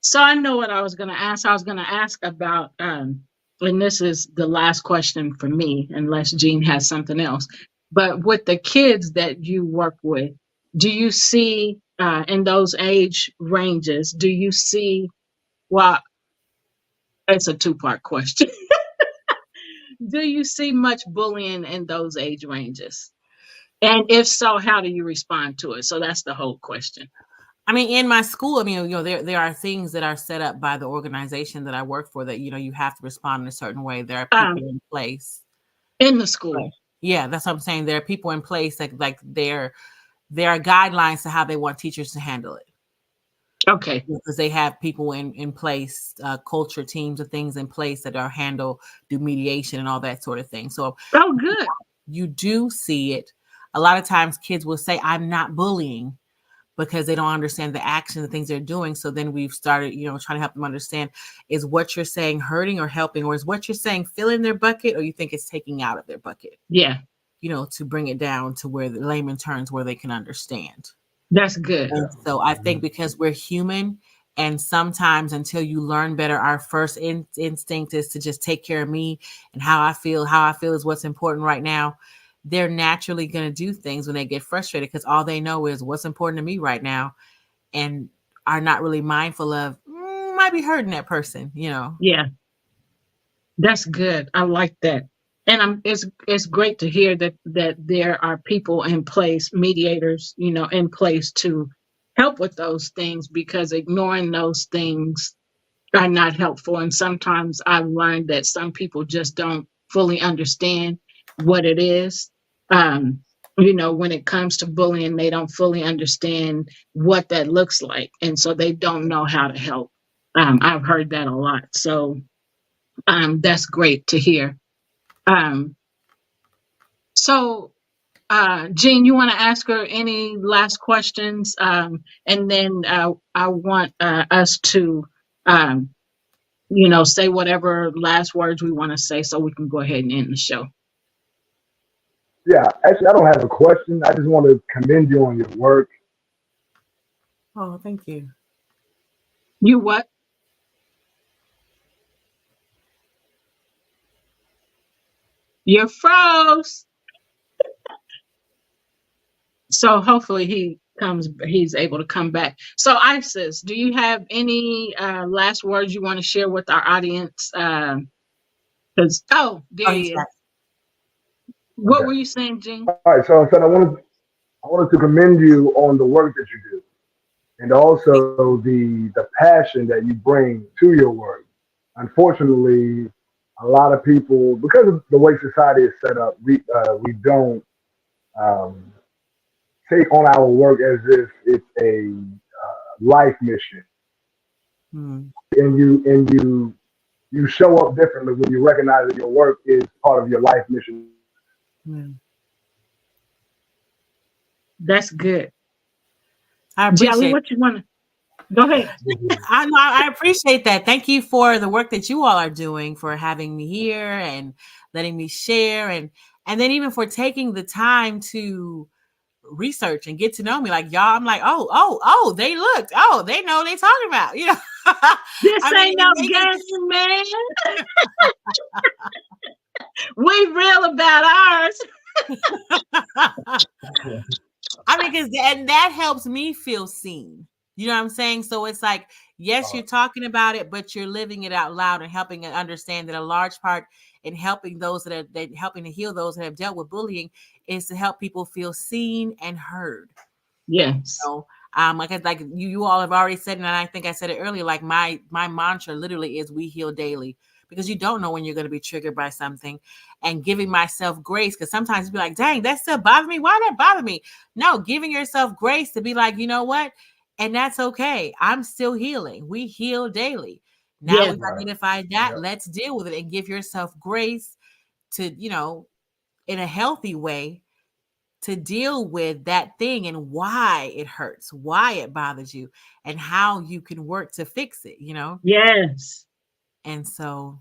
Speaker 3: So I know what I was going to ask. I was going to ask about, and this is the last question for me, unless Jean has something else. But with the kids that you work with, do you see in those age ranges, do you see, well, it's a two-part question. Do you see much bullying in those age ranges? And if so, how do you respond to it? So that's the whole question.
Speaker 5: I mean, in my school, there are things that are set up by the organization that I work for that, you have to respond in a certain way. There are people in place.
Speaker 3: In the school.
Speaker 5: Right. Yeah, that's what I'm saying. There are people in place that there are guidelines to how they want teachers to handle it.
Speaker 3: Okay.
Speaker 5: Because they have people in place, culture teams and things in place that are do mediation and all that sort of thing. So,
Speaker 3: good.
Speaker 5: You do see it. A lot of times kids will say, I'm not bullying, because they don't understand the action, the things they're doing. So then we've started, trying to help them understand, is what you're saying hurting or helping, or is what you're saying filling their bucket, or you think it's taking out of their bucket?
Speaker 3: Yeah.
Speaker 5: To bring it down to where the layman terms where they can understand.
Speaker 3: That's good.
Speaker 5: And so I think because we're human, and sometimes until you learn better, our first instinct is to just take care of me and how I feel is what's important right now. They're naturally going to do things when they get frustrated, because all they know is what's important to me right now, and are not really mindful of might be hurting that person,
Speaker 3: Yeah. That's good. I like that. And it's great to hear that there are people in place, mediators, in place to help with those things, because ignoring those things are not helpful. And sometimes I've learned that some people just don't fully understand what it is. When it comes to bullying, they don't fully understand what that looks like. And so they don't know how to help. I've heard that a lot. So that's great to hear. So Jean, you want to ask her any last questions? And then I want us to, say whatever last words we want to say so we can go ahead and end the show.
Speaker 4: Yeah, actually, I don't have a question. I just want to commend you on your work.
Speaker 5: Oh, thank you.
Speaker 3: You what? You're froze. So hopefully he's able to come back. So Isis, do you have any last words you want to share with our audience? There he is. What were you saying, Jean?
Speaker 4: All right, so I wanted to commend you on the work that you do, and also the passion that you bring to your work. Unfortunately, a lot of people, because of the way society is set up, we don't take on our work as if it's a life mission,
Speaker 5: Hmm.
Speaker 4: and you show up differently when you recognize that your work is part of your life mission.
Speaker 5: Yeah.
Speaker 3: That's good.
Speaker 5: I
Speaker 3: Jelly,
Speaker 5: appreciate.
Speaker 3: what you want to go ahead?
Speaker 5: I know. I appreciate that. Thank you for the work that you all are doing, for having me here and letting me share, and then even for taking the time to research and get to know me. Like y'all, I'm like, oh, they looked, oh, they know what they talking about. You know,
Speaker 3: This
Speaker 5: I mean,
Speaker 3: ain't no
Speaker 5: they
Speaker 3: game, man. We real about ours.
Speaker 5: I mean, because and that helps me feel seen. You know what I'm saying? So it's like, yes, you're talking about it, but you're living it out loud and helping it understand that a large part in helping those that helping to heal those that have dealt with bullying is to help people feel seen and heard.
Speaker 3: Yes.
Speaker 5: So, like you all have already said, and I think I said it earlier. Like my mantra literally is, "We heal daily," because you don't know when you're going to be triggered by something, and giving myself grace, because sometimes you be like, "Dang, that still bothers me. Why that bother me?" No, giving yourself grace to be like, you know what, and that's okay. I'm still healing. We heal daily. Now
Speaker 3: Yeah.
Speaker 5: we've identified that.
Speaker 4: Yep.
Speaker 5: Let's deal with it and give yourself grace to, in a healthy way, to deal with that thing and why it hurts, why it bothers you, and how you can work to fix it,
Speaker 3: Yes.
Speaker 5: And so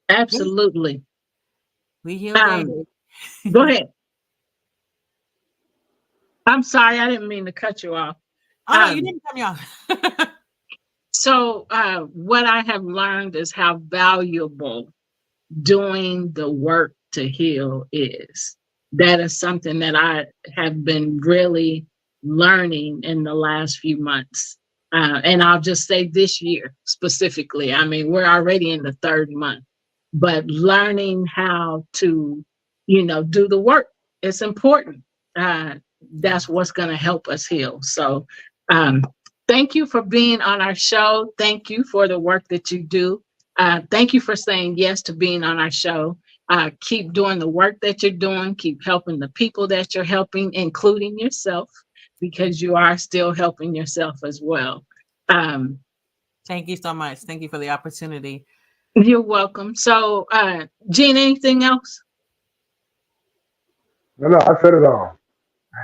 Speaker 3: Absolutely.
Speaker 5: we heal daily.
Speaker 3: Go ahead. I'm sorry, I didn't mean to cut you off.
Speaker 5: Oh, no, you didn't cut me off.
Speaker 3: So what I have learned is how valuable doing the work to heal is. That is something that I have been really learning in the last few months. And I'll just say this year specifically. I mean, we're already in the third month, but learning how to, do the work, it's important. That's what's going to help us heal. So thank you for being on our show. Thank you for the work that you do. Thank you for saying yes to being on our show. Keep doing the work that you're doing. Keep helping the people that you're helping, including yourself, because you are still helping yourself as well.
Speaker 5: Thank you so much. Thank you for the opportunity.
Speaker 3: You're welcome. So, Gene, anything else?
Speaker 4: No, I said it all.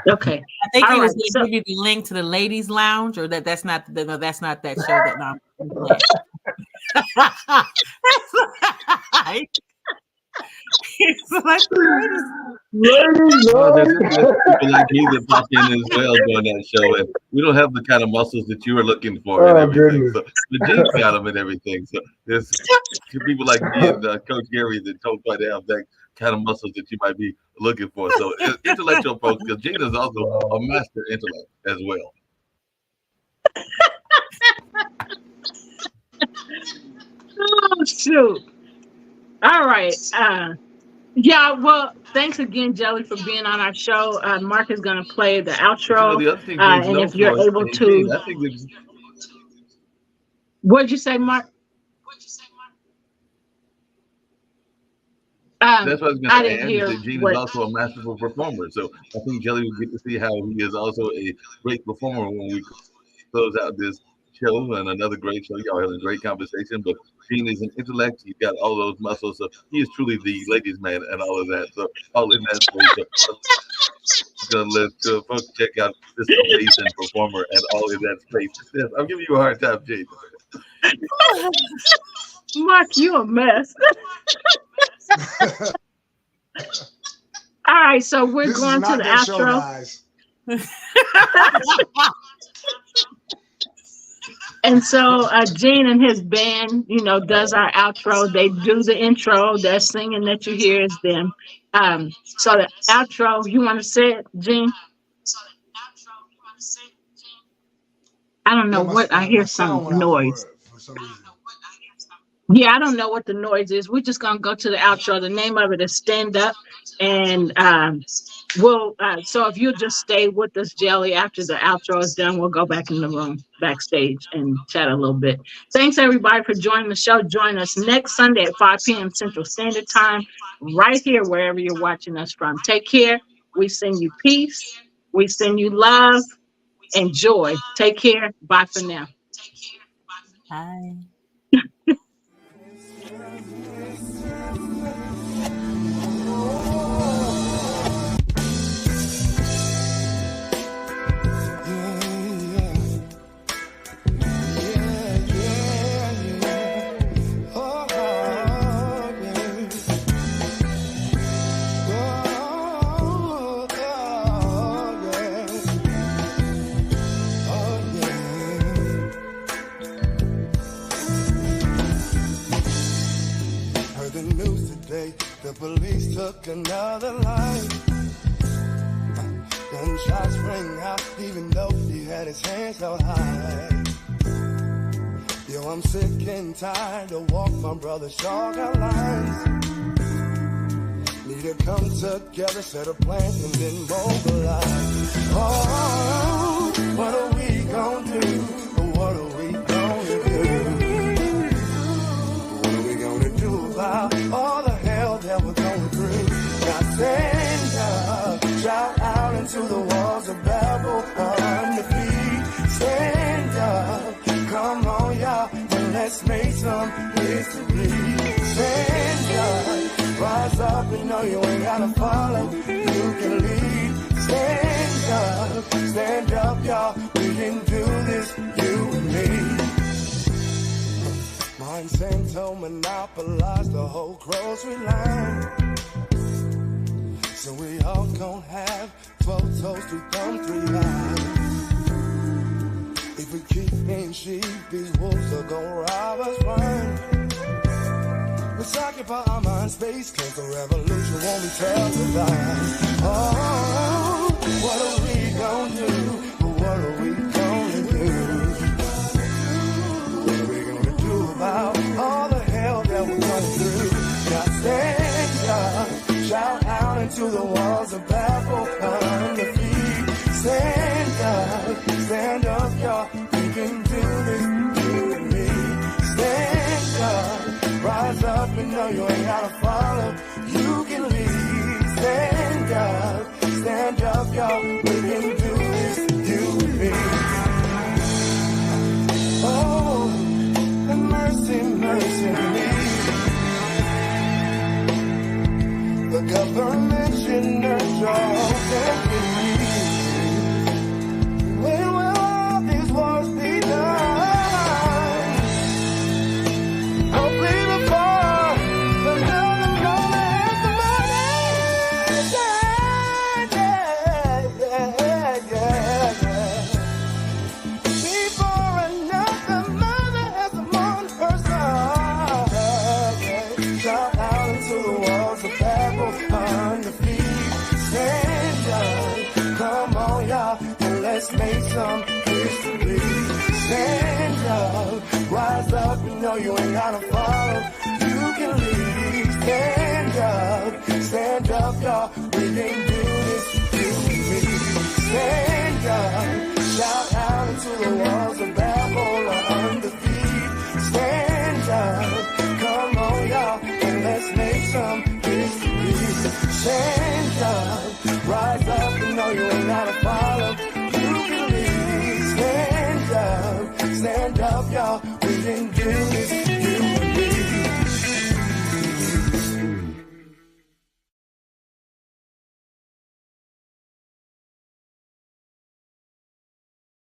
Speaker 3: Okay.
Speaker 5: I think
Speaker 3: All
Speaker 5: he was
Speaker 3: right,
Speaker 5: going
Speaker 3: so-
Speaker 5: to give you the link to the ladies' lounge, or that's not that show that now.
Speaker 6: There's people like me that pop in as well during that show, and we don't have the kind of muscles that you are looking for and everything.
Speaker 4: Goodness.
Speaker 6: So the Gene's got them and everything. So there's people like me and Coach Gary that don't quite have that kind of muscles that you might be looking for. So intellectual folks, because Gene is also a master intellect as well.
Speaker 3: Oh, shoot. All right. Yeah, well, thanks again, Jelly, for being on our show. Mark is going to play the outro.
Speaker 6: The other thing Gene's
Speaker 3: And
Speaker 6: known
Speaker 3: if you're
Speaker 6: for,
Speaker 3: able
Speaker 6: and
Speaker 3: to,
Speaker 6: Gene, I think that
Speaker 3: what'd you say, Mark?
Speaker 6: that's what I was going
Speaker 3: I
Speaker 6: to
Speaker 3: didn't
Speaker 6: add.
Speaker 3: hear
Speaker 6: That Gene
Speaker 3: what-
Speaker 6: is also a masterful performer. So I think Jelly will get to see how he is also a great performer when we close out this show and another great show. Y'all having a great conversation. But Gene is an intellect. He's got all those muscles. So he is truly the ladies' man and all of that. So all in that space. So I'm going to let folks check out this amazing performer and all in that space. Yes, I'm giving you a hard time, Gene.
Speaker 3: Mark, you a mess. All right, so we're
Speaker 7: This
Speaker 3: going
Speaker 7: is
Speaker 3: to
Speaker 7: not
Speaker 3: the
Speaker 7: that show,
Speaker 3: outro.
Speaker 7: guys.
Speaker 3: And so Gene and his band, does our outro. They do the intro. That singing that you hear is them. So the outro, you want to say it, Gene? I don't know
Speaker 7: No,
Speaker 3: what. I hear
Speaker 7: my sound
Speaker 3: some
Speaker 7: went out
Speaker 3: noise.
Speaker 7: for some reason.
Speaker 3: Yeah, I don't know what the noise is. We're just gonna go to the outro. The name of it is Stand Up, and we'll. So if you'll just stay with us, Jelly, after the outro is done, we'll go back in the room backstage and chat a little bit. Thanks everybody for joining the show. Join us next Sunday at 5 p.m. Central Standard Time, right here wherever you're watching us from. Take care. We send you peace, We send you love and joy. Take care. Bye for now.
Speaker 5: Bye.
Speaker 7: The police took another life. Gunshots rang out, even though he had his hands held high. Yo, I'm sick and tired to walk my brother's short lines. Need to come together, set a plan, and then mobilize. Oh, what are we gonna do? What are we gonna do? What are we gonna do about all the hell that we're going through? Now stand up, shout out into the walls of Babel on the feet. Stand up, come on y'all, and let's make some history. Stand up, rise up and know you ain't gotta follow, you can lead. Stand up y'all, we can do this, you and me. Monsanto monopolized the whole grocery line. So we all gon' have 12 toes, 3 thumbs, 3 lives. If we keep being sheep, these wolves are gon' rob us blind. Let's occupy our mind space, cause the revolution won't be televised. Oh, what are we gon' do? What are we gonna do? What are we gonna do about all the hell that we're going through? Now stand up, shout out into the walls of Babel on the feet. Stand up, y'all. We can do this, you and me. Stand up, rise up and know you ain't gotta follow. You can lead. Stand up, y'all. We can do this, you and me. Oh, mercy, mercy me. The government should nurture and believe. When will all these wars be done? Hopefully before the golden moment has the money. Before another mother has the moon her son. Shout out into the walls of Babel on the feet. Stand up, come on y'all, and let's make some history. Stand up, rise up and know you ain't gotta follow. You can lead. Stand up, y'all, we can do